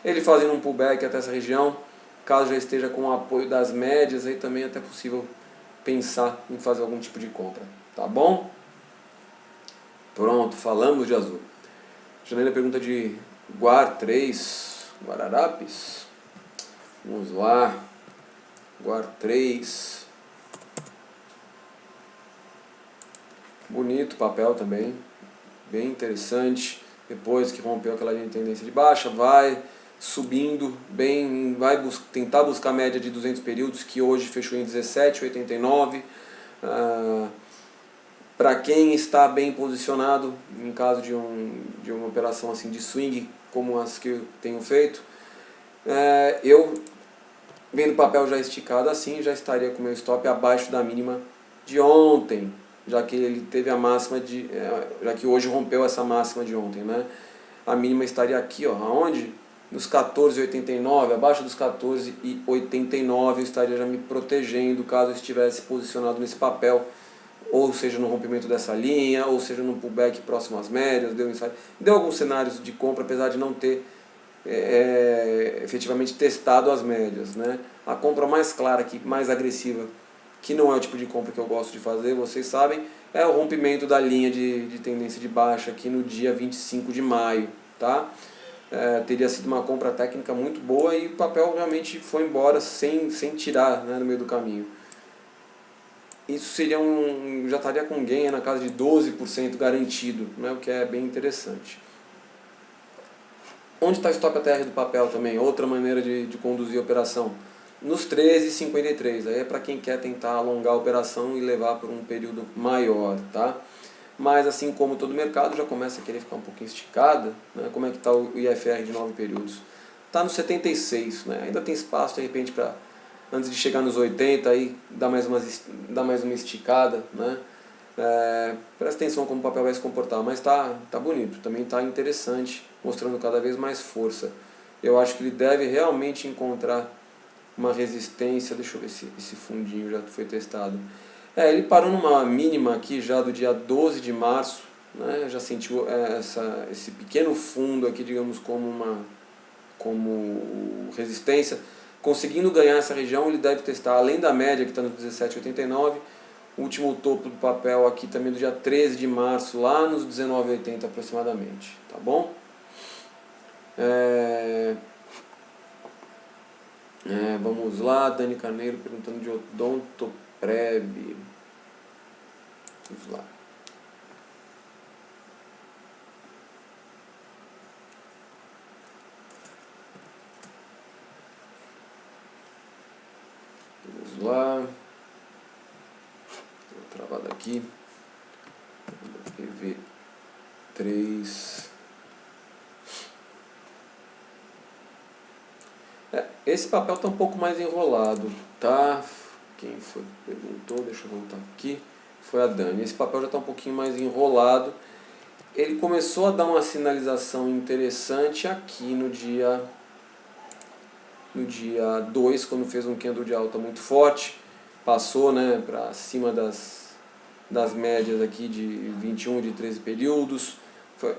Ele fazendo um pullback até essa região, caso já esteja com o apoio das médias, aí também é até possível pensar em fazer algum tipo de compra, tá bom? Pronto, falamos de Azul. Janeiro pergunta de Guar 3, Guararapes. Vamos lá. Guar 3. Bonito papel também, bem interessante. Depois que rompeu aquela linha de tendência de baixa, vai subindo bem, vai tentar buscar a média de 200 períodos, que hoje fechou em 17,89. Para quem está bem posicionado, em caso de uma operação assim de swing, como as que eu tenho feito, eu, vendo o papel já esticado assim, já estaria com o meu stop abaixo da mínima de ontem, já que ele teve a máxima já que hoje rompeu essa máxima de ontem, né? A mínima estaria aqui, ó, aonde? nos 14,89, abaixo dos 14,89 eu estaria já me protegendo caso eu estivesse posicionado nesse papel, ou seja no rompimento dessa linha, ou seja no pullback próximo às médias, deu alguns cenários de compra, apesar de não ter efetivamente testado as médias, né? A compra mais clara, mais agressiva, que não é o tipo de compra que eu gosto de fazer, vocês sabem, é o rompimento da linha de tendência de baixa aqui no dia 25 de maio, tá? Teria sido uma compra técnica muito boa e o papel realmente foi embora sem tirar, né, no meio do caminho. Isso seria já estaria com gain na casa de 12% garantido, né, o que é bem interessante. Onde está o stop ATR do papel também? Outra maneira de conduzir a operação. Nos 13,53. Aí é para quem quer tentar alongar a operação e levar por um período maior, tá? Mas assim como todo mercado já começa a querer ficar um pouquinho esticada, né? Como é que está o IFR de 9 períodos? Está no 76, né? Ainda tem espaço de repente para, antes de chegar nos 80, aí dar mais uma esticada, né? Presta atenção como o papel vai se comportar, mas tá bonito, também está interessante, mostrando cada vez mais força. Eu acho que ele deve realmente encontrar uma resistência. Deixa eu ver se esse fundinho já foi testado. Ele parou numa mínima aqui já do dia 12 de março, né? Já sentiu esse pequeno fundo aqui, digamos, como resistência. Conseguindo ganhar essa região, ele deve testar, além da média que está no 17,89, o último topo do papel aqui também do dia 13 de março, lá nos 19,80 aproximadamente, tá bom? Vamos lá, Dani Carneiro perguntando de Odontoprev. Vamos lá. Vamos lá. Travado aqui. PV3. Esse papel está um pouco mais enrolado, tá? Quem foi que perguntou? Deixa eu voltar aqui. Foi a Dani. Esse papel já está um pouquinho mais enrolado. Ele começou a dar uma sinalização interessante aqui no dia 2, quando fez um candle de alta muito forte. Passou, né, para cima das médias aqui de 21 e de 13 períodos.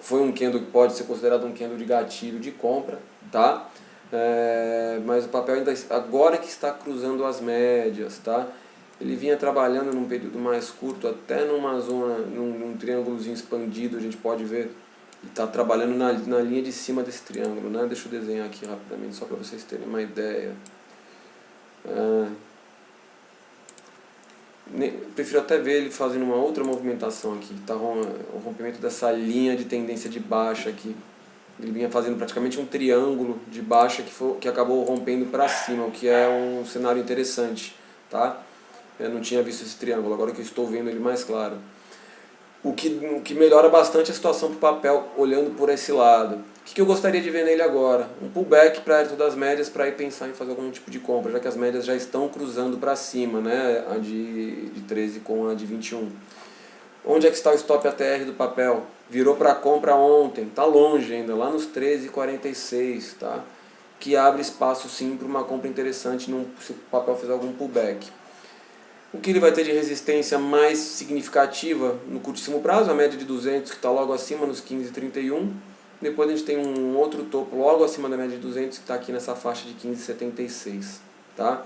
Foi um candle que pode ser considerado um candle de gatilho de compra, tá? Mas o papel ainda agora que está cruzando as médias, tá? Ele vinha trabalhando num período mais curto, até numa zona, num triângulozinho expandido, a gente pode ver, ele está trabalhando na linha de cima desse triângulo, né? Deixa eu desenhar aqui rapidamente, só para vocês terem uma ideia. Prefiro até ver ele fazendo uma outra movimentação aqui, tá? O rompimento dessa linha de tendência de baixa aqui. Ele vinha fazendo praticamente um triângulo de baixa que acabou rompendo para cima, o que é um cenário interessante, tá? Eu não tinha visto esse triângulo, agora que eu estou vendo ele mais claro. O que melhora bastante a situação para o papel, olhando por esse lado. O que eu gostaria de ver nele agora? Um pullback perto das médias para ir pensar em fazer algum tipo de compra, já que as médias já estão cruzando para cima, né? A de 13 com a de 21. Onde é que está o stop ATR do papel? Virou para compra ontem, está longe ainda, lá nos 13,46, tá? Que abre espaço sim para uma compra interessante se o papel fizer algum pullback. O que ele vai ter de resistência mais significativa no curtíssimo prazo, a média de 200 que está logo acima nos 15,31. Depois a gente tem um outro topo logo acima da média de 200 que está aqui nessa faixa de 15,76, tá?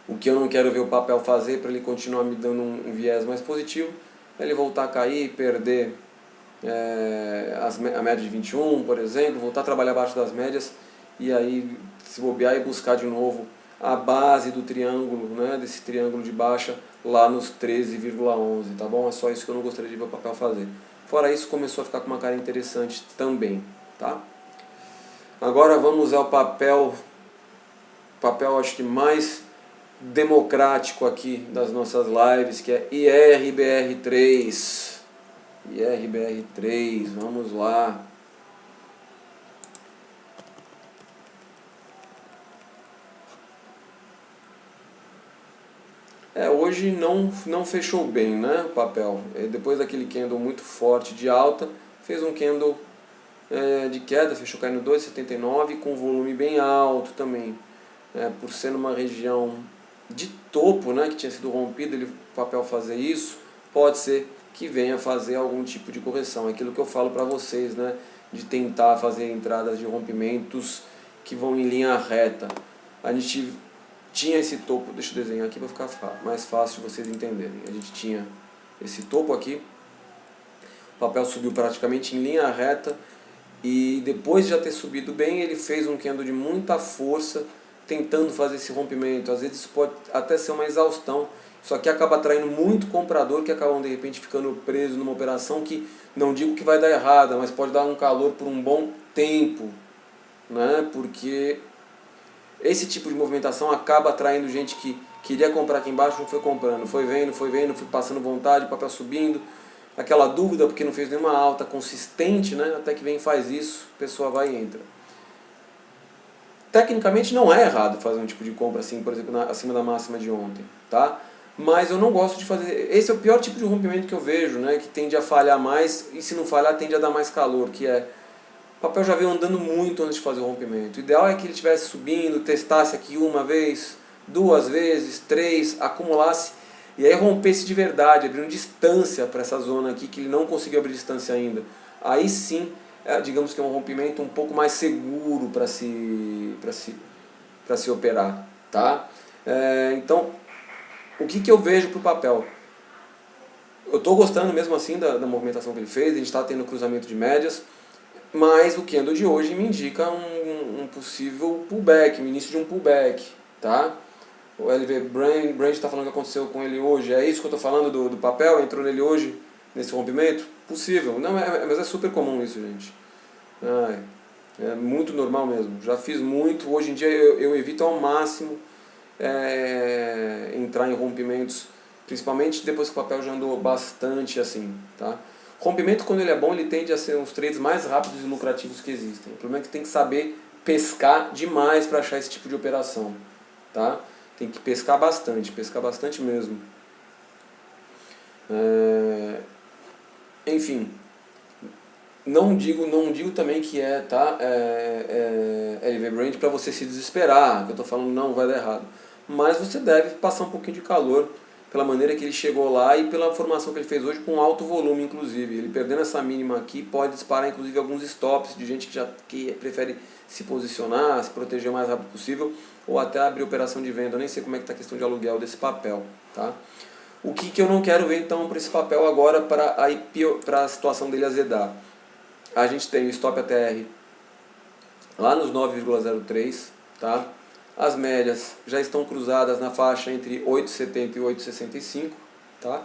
O que eu não quero ver o papel fazer para ele continuar me dando um viés mais positivo é ele voltar a cair, perder a média de 21, por exemplo, voltar a trabalhar abaixo das médias e aí se bobear e buscar de novo a base do triângulo, né, desse triângulo de baixa lá nos 13,11, tá bom? É só isso que eu não gostaria de ver o papel fazer. Fora isso, começou a ficar com uma cara interessante também, tá? Agora vamos ao papel acho que mais democrático aqui das nossas lives, que é IRBR3. IRBR3, vamos lá. Hoje não fechou bem, né, o papel. Depois daquele candle muito forte de alta, fez um candle de queda, fechou caindo 2,79 com volume bem alto também. Por ser numa região de topo, né, que tinha sido rompido, o papel fazer isso, pode ser que venha fazer algum tipo de correção. É aquilo que eu falo para vocês, né, de tentar fazer entradas de rompimentos que vão em linha reta. A gente tinha esse topo, deixa eu desenhar aqui para ficar mais fácil de vocês entenderem. A gente tinha esse topo aqui, o papel subiu praticamente em linha reta e depois de já ter subido bem, ele fez um candle de muita força tentando fazer esse rompimento. Às vezes isso pode até ser uma exaustão, isso aqui acaba atraindo muito comprador que acabam de repente ficando preso numa operação que não digo que vai dar errada, mas pode dar um calor por um bom tempo, né? Porque esse tipo de movimentação acaba atraindo gente que queria comprar aqui embaixo, não foi comprando, foi vendo, foi passando vontade, papel subindo, aquela dúvida porque não fez nenhuma alta consistente, né? Até que vem e faz isso, a pessoa vai e entra. Tecnicamente não é errado fazer um tipo de compra assim, por exemplo, acima da máxima de ontem, tá? Mas eu não gosto de fazer, esse é o pior tipo de rompimento que eu vejo, né? Que tende a falhar mais e se não falhar tende a dar mais calor, que é o papel já veio andando muito antes de fazer o rompimento. O ideal é que ele estivesse subindo, testasse aqui uma vez, duas vezes, três, acumulasse e aí rompesse de verdade, abrindo distância para essa zona aqui que ele não conseguiu abrir distância ainda. Aí sim, digamos que é um rompimento um pouco mais seguro para se operar, tá? Então, o que eu vejo para o papel? Eu estou gostando mesmo assim da movimentação que ele fez, a gente está tendo cruzamento de médias, mas o candle de hoje me indica um possível pullback, o início de um pullback, tá? O LV Brand está falando o que aconteceu com ele hoje, é isso que eu estou falando do papel? Entrou nele hoje, nesse rompimento? Possível, não, mas é super comum isso, gente. É muito normal mesmo, já fiz muito, hoje em dia eu evito ao máximo entrar em rompimentos, principalmente depois que o papel já andou bastante assim, tá? Rompimento, quando ele é bom, ele tende a ser uns trades mais rápidos e lucrativos que existem. O problema é que tem que saber pescar demais para achar esse tipo de operação, tá? Tem que pescar bastante mesmo. Enfim, não digo também que LV Brand para você se desesperar, que eu estou falando não vai dar errado. Mas você deve passar um pouquinho de calor pela maneira que ele chegou lá e pela formação que ele fez hoje com alto volume, inclusive. Ele perdendo essa mínima aqui pode disparar inclusive alguns stops de gente que prefere se posicionar, se proteger o mais rápido possível ou até abrir operação de venda. Eu nem sei como é que está a questão de aluguel desse papel, tá? O que eu não quero ver então para esse papel agora para a situação dele azedar? A gente tem o stop ATR lá nos 9,03, tá? As médias já estão cruzadas na faixa entre 8,70 e 8,65, tá?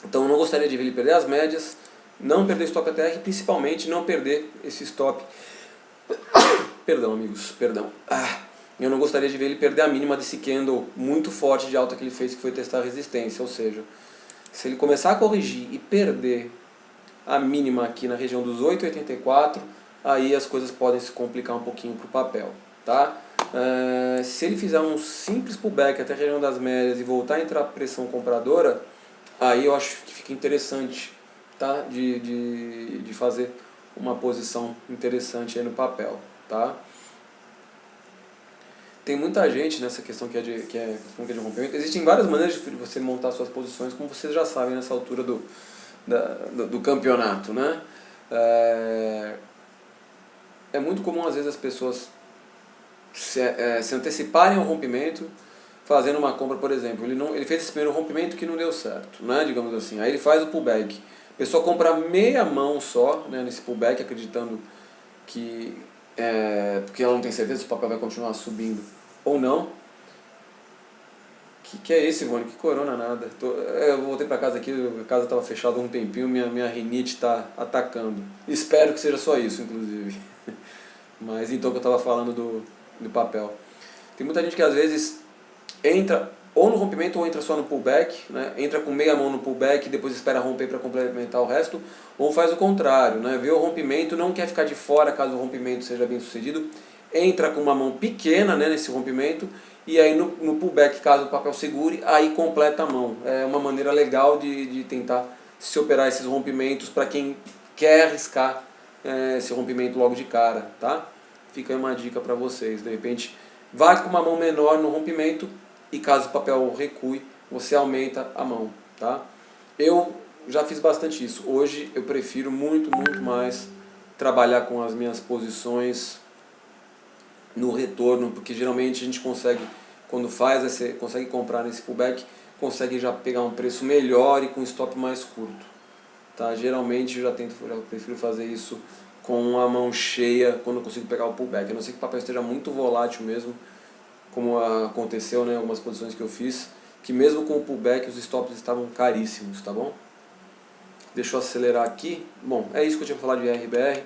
Então eu não gostaria de ver ele perder as médias, não perder o stop ATR e principalmente não perder esse stop. Perdão, amigos, perdão. Eu não gostaria de ver ele perder a mínima desse candle muito forte de alta que ele fez, que foi testar a resistência, ou seja, se ele começar a corrigir e perder a mínima aqui na região dos 8,84, aí as coisas podem se complicar um pouquinho para o papel, tá? Se ele fizer um simples pullback até a região das médias e voltar a entrar pressão compradora, aí eu acho que fica interessante, tá? De fazer uma posição interessante aí no papel, tá? Tem muita gente nessa questão que é de rompimento. Existem várias maneiras de você montar suas posições, como vocês já sabem nessa altura do campeonato, né? É muito comum às vezes as pessoas se anteciparem ao rompimento fazendo uma compra, por exemplo. Ele fez esse primeiro rompimento que não deu certo, né? Digamos assim. Aí ele faz o pullback. A pessoa compra meia mão só, né, nesse pullback, acreditando que porque ela não tem certeza se o papel vai continuar subindo ou não. Que é esse, Ivone? Que corona nada. Eu voltei pra casa aqui, a casa estava fechada há um tempinho, minha rinite está atacando. Espero que seja só isso, inclusive. Mas então que eu estava falando do papel. Tem muita gente que às vezes entra ou no rompimento ou entra só no pullback, né? Entra com meia mão no pullback e depois espera romper para complementar o resto, ou faz o contrário, né? Vê o rompimento, não quer ficar de fora caso o rompimento seja bem sucedido, entra com uma mão pequena, né, nesse rompimento e aí no pullback, caso o papel segure, aí completa a mão. É uma maneira legal de tentar se operar esses rompimentos para quem quer arriscar esse rompimento logo de cara, tá? Fica aí uma dica para vocês. De repente, vai com uma mão menor no rompimento e caso o papel recue, você aumenta a mão, tá? Eu já fiz bastante isso. Hoje eu prefiro muito mais trabalhar com as minhas posições no retorno, porque geralmente a gente consegue, quando consegue comprar nesse pullback, consegue já pegar um preço melhor e com stop mais curto, tá? Geralmente eu já prefiro fazer isso com a mão cheia quando eu consigo pegar o pullback, a não ser que o papel esteja muito volátil mesmo, como aconteceu, né, em algumas posições que eu fiz, que mesmo com o pullback os stops estavam caríssimos, tá bom? Deixa eu acelerar aqui. Bom, é isso que eu tinha que falar de RBR.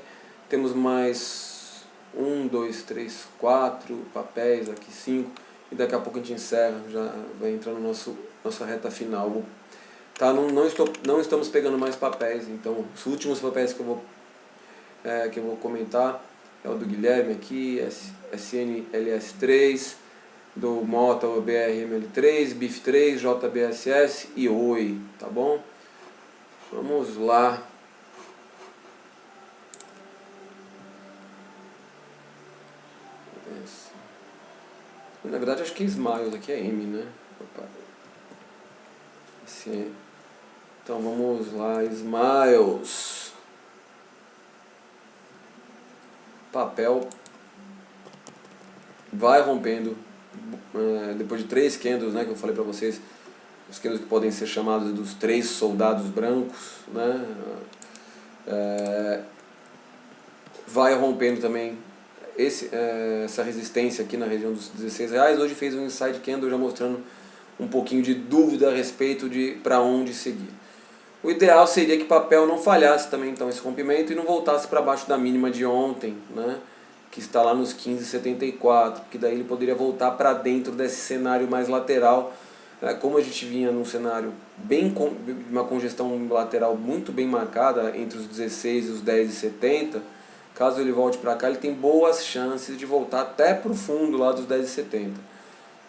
Temos mais 1, 2, 3, 4 papéis, aqui 5. E daqui a pouco a gente encerra, já vai entrar no nossa reta final. Tá? Não estamos pegando mais papéis, então os últimos papéis que eu vou comentar é o do Guilherme aqui, SNLS3, do Mota BRML3, BIF3, JBSS e OI, tá bom? Vamos lá. Na verdade acho que Smiles aqui é M, né? Opa. Assim. Então vamos lá, Smiles. Papel vai rompendo depois de 3 candles, né, que eu falei para vocês, os candles que podem ser chamados dos 3 soldados brancos, né? Vai rompendo também essa resistência aqui na região dos R$16. Hoje fez um inside candle já mostrando um pouquinho de dúvida a respeito de para onde seguir. O ideal seria que o papel não falhasse também então esse rompimento e não voltasse para baixo da mínima de ontem, né, que está lá nos 15,74, que daí ele poderia voltar para dentro desse cenário mais lateral. Como a gente vinha num cenário uma congestão lateral muito bem marcada entre os 16 e os 10,70, caso ele volte para cá, ele tem boas chances de voltar até para o fundo lá dos 10,70.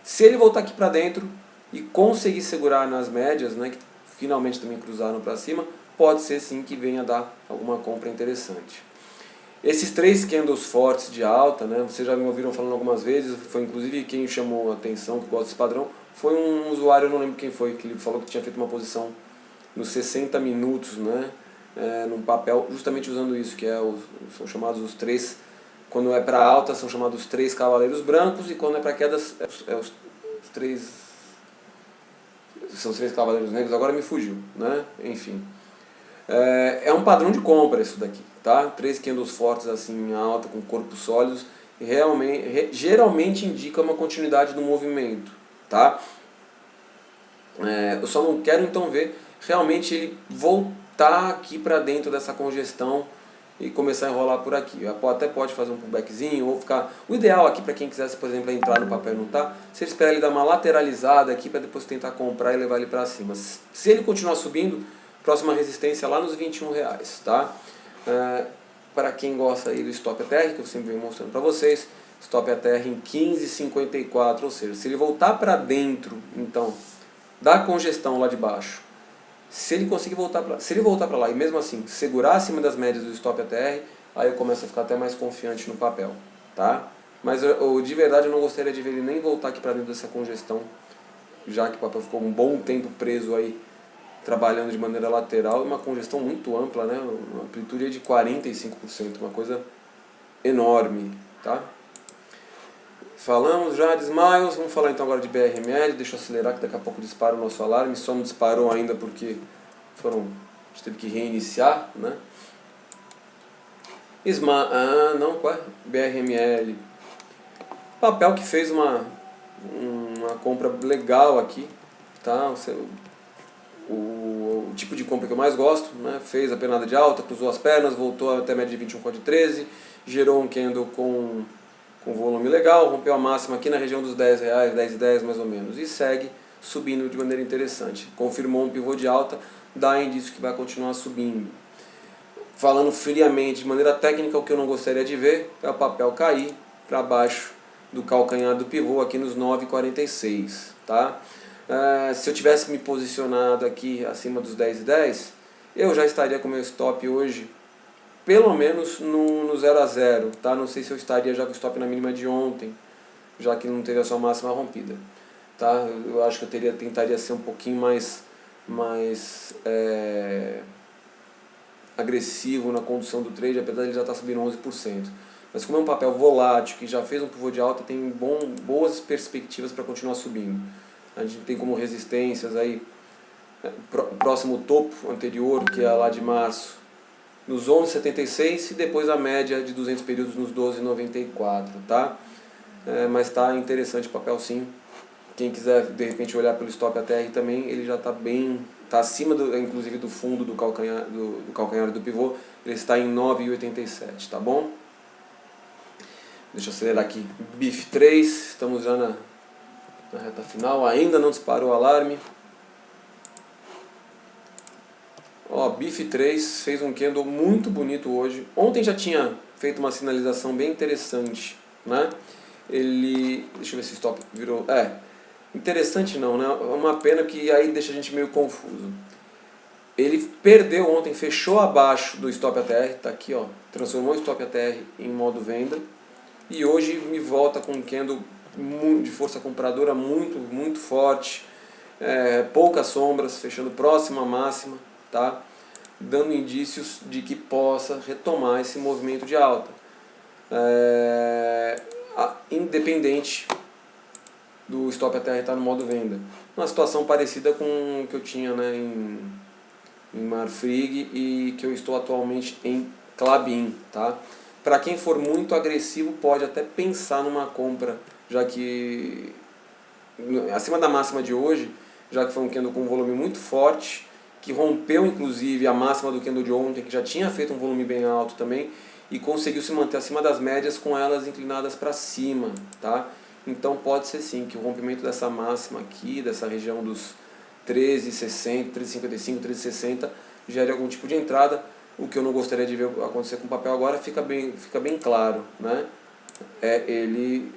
Se ele voltar aqui para dentro e conseguir segurar nas médias, né, que finalmente também cruzaram para cima, pode ser sim que venha dar alguma compra interessante. Esses 3 candles fortes de alta, né, vocês já me ouviram falando algumas vezes, foi inclusive quem chamou a atenção, que gosta desse padrão, foi um usuário, eu não lembro quem foi, que ele falou que tinha feito uma posição nos 60 minutos, né, num papel, justamente usando isso, que são chamados os 3, quando é para alta são chamados os 3 cavaleiros brancos, e quando é para quedas os 3, são os 3 cavaleiros negros, agora me fugiu, né, enfim. É um padrão de compra isso daqui, tá? 3 candles fortes assim em alta, com corpos sólidos, geralmente indica uma continuidade do movimento, tá? Eu só não quero então ver realmente ele voltar aqui para dentro dessa congestão e começar a enrolar por aqui. Até pode fazer um pullbackzinho ou ficar... O ideal aqui para quem quisesse, por exemplo, entrar no papel e não tá, você espera ele dar uma lateralizada aqui para depois tentar comprar e levar ele para cima. Se ele continuar subindo, próxima resistência lá nos R$21, tá? Para quem gosta aí do stop ATR, que eu sempre venho mostrando para vocês, stop ATR em 15,54, ou seja, se ele voltar para dentro, então, da congestão lá de baixo, se ele conseguir voltar para lá e mesmo assim segurar acima das médias do stop ATR, aí eu começo a ficar até mais confiante no papel, tá? Mas de verdade eu não gostaria de ver ele nem voltar aqui para dentro dessa congestão, já que o papel ficou um bom tempo preso aí, trabalhando de maneira lateral, e uma congestão muito ampla, né? Uma amplitude de 45%, uma coisa enorme, tá? Falamos já de Smiles, vamos falar então agora de BRML, deixa eu acelerar que daqui a pouco dispara o nosso alarme, só não disparou ainda porque a gente teve que reiniciar, né? BRML, papel que fez uma compra legal aqui, tá? O tipo de compra que eu mais gosto, né? Fez a penada de alta, cruzou as pernas, voltou até a média de 21,13, gerou um candle com volume legal, rompeu a máxima aqui na região dos R$10, 10,10 mais ou menos, e segue subindo de maneira interessante. Confirmou um pivô de alta, dá indício que vai continuar subindo. Falando friamente, de maneira técnica, o que eu não gostaria de ver é o papel cair para baixo do calcanhar do pivô aqui nos 9,46, tá? Se eu tivesse me posicionado aqui acima dos 10,10, eu já estaria com o meu stop hoje, pelo menos no 0 a 0, tá? Não sei se eu estaria já com o stop na mínima de ontem, já que não teve a sua máxima rompida, tá? Eu acho que eu tentaria ser um pouquinho mais agressivo na condução do trade, apesar de ele já estar subindo 11%. Mas como é um papel volátil, que já fez um pivô de alta, tem boas perspectivas para continuar subindo. A gente tem como resistências aí o próximo topo anterior, que é lá de março, nos 11,76 e depois a média de 200 períodos nos 12,94, tá? Mas está interessante o papel sim. Quem quiser de repente olhar pelo stop ATR também, ele já está bem, está acima inclusive do fundo do calcanhar do pivô, ele está em 9,87, tá bom? Deixa eu acelerar aqui. BIF 3, estamos já na reta final, ainda não disparou o alarme. Ó, BIF 3 fez um candle muito bonito hoje. Ontem já tinha feito uma sinalização bem interessante, né? Ele, deixa eu ver se o stop virou, interessante não, né? Uma pena que aí deixa a gente meio confuso. Ele perdeu ontem, fechou abaixo do stop ATR, tá aqui, ó, transformou o stop ATR em modo venda. E hoje me volta com um candle de força compradora muito forte, poucas sombras, fechando próximo à máxima, tá? Dando indícios de que possa retomar esse movimento de alta, independente do stop ATR estar no modo venda. Uma situação parecida com o que eu tinha, né, em Marfrig e que eu estou atualmente em Klabin, tá? Para quem for muito agressivo pode até pensar numa compra, já que acima da máxima de hoje, já que foi um candle com um volume muito forte, que rompeu inclusive a máxima do candle de ontem, que já tinha feito um volume bem alto também, e conseguiu se manter acima das médias com elas inclinadas para cima, tá? Então pode ser sim que o rompimento dessa máxima aqui, dessa região dos 13,60, 13,55, 13,60, gere algum tipo de entrada. O que eu não gostaria de ver acontecer com o papel agora fica bem claro, né? Ele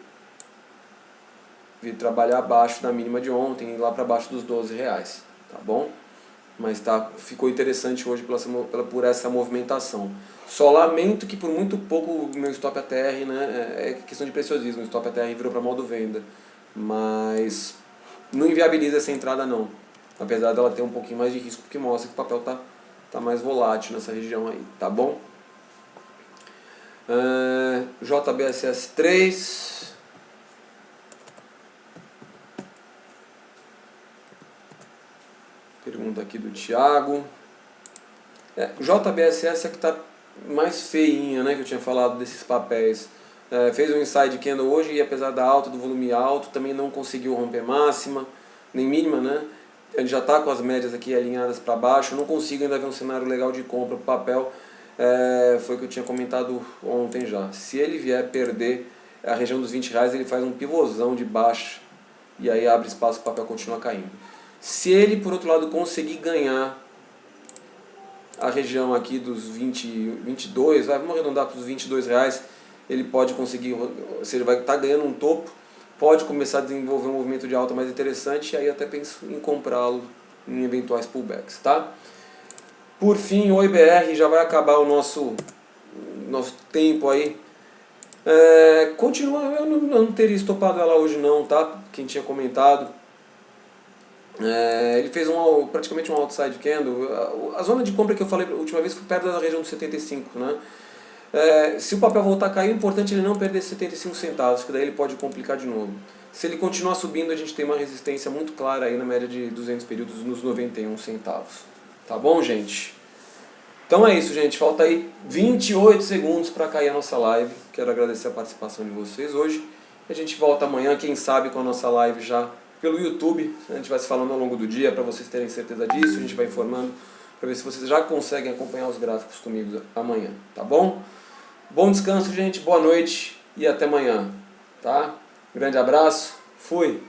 vir trabalhar abaixo da mínima de ontem e lá para baixo dos R$12, tá bom? Mas ficou interessante hoje por essa movimentação. Só lamento que por muito pouco o meu stop ATR, né, é questão de preciosismo, o stop ATR virou para modo venda, mas não inviabiliza essa entrada não, apesar dela ter um pouquinho mais de risco, porque mostra que o papel tá mais volátil nessa região aí, tá bom? JBSS 3, pergunta aqui do Thiago. JBSS é que está mais feinha, né, que eu tinha falado desses papéis. Fez um inside candle hoje e apesar da alta, do volume alto, também não conseguiu romper máxima, nem mínima, né? Ele já está com as médias aqui alinhadas para baixo, não consigo ainda ver um cenário legal de compra para o papel, foi o que eu tinha comentado ontem já. Se ele vier perder a região dos R$20, ele faz um pivôzão de baixa e aí abre espaço para o papel continuar caindo. Se ele, por outro lado, conseguir ganhar a região aqui dos 22, vamos arredondar para os R$22, ele pode conseguir, se ele vai estar ganhando um topo, pode começar a desenvolver um movimento de alta mais interessante e aí até penso em comprá-lo em eventuais pullbacks, tá? Por fim, o IBR, já vai acabar o nosso tempo aí. Continua, eu não teria estopado ela hoje não, tá? Quem tinha comentado. Ele fez praticamente um outside candle. A zona de compra que eu falei a última vez foi perto da região dos 75, né? Se o papel voltar a cair, é importante ele não perder 75 centavos, que daí ele pode complicar de novo. Se ele continuar subindo, a gente tem uma resistência muito clara aí na média de 200 períodos nos 91 centavos. Tá bom, gente? Então é isso, gente. Falta aí 28 segundos para cair a nossa live. Quero agradecer a participação de vocês hoje. A gente volta amanhã, quem sabe, com a nossa live já pelo YouTube. A gente vai se falando ao longo do dia para vocês terem certeza disso. A gente vai informando para ver se vocês já conseguem acompanhar os gráficos comigo amanhã, tá bom? Bom descanso, gente, boa noite e até amanhã, tá? Grande abraço, fui!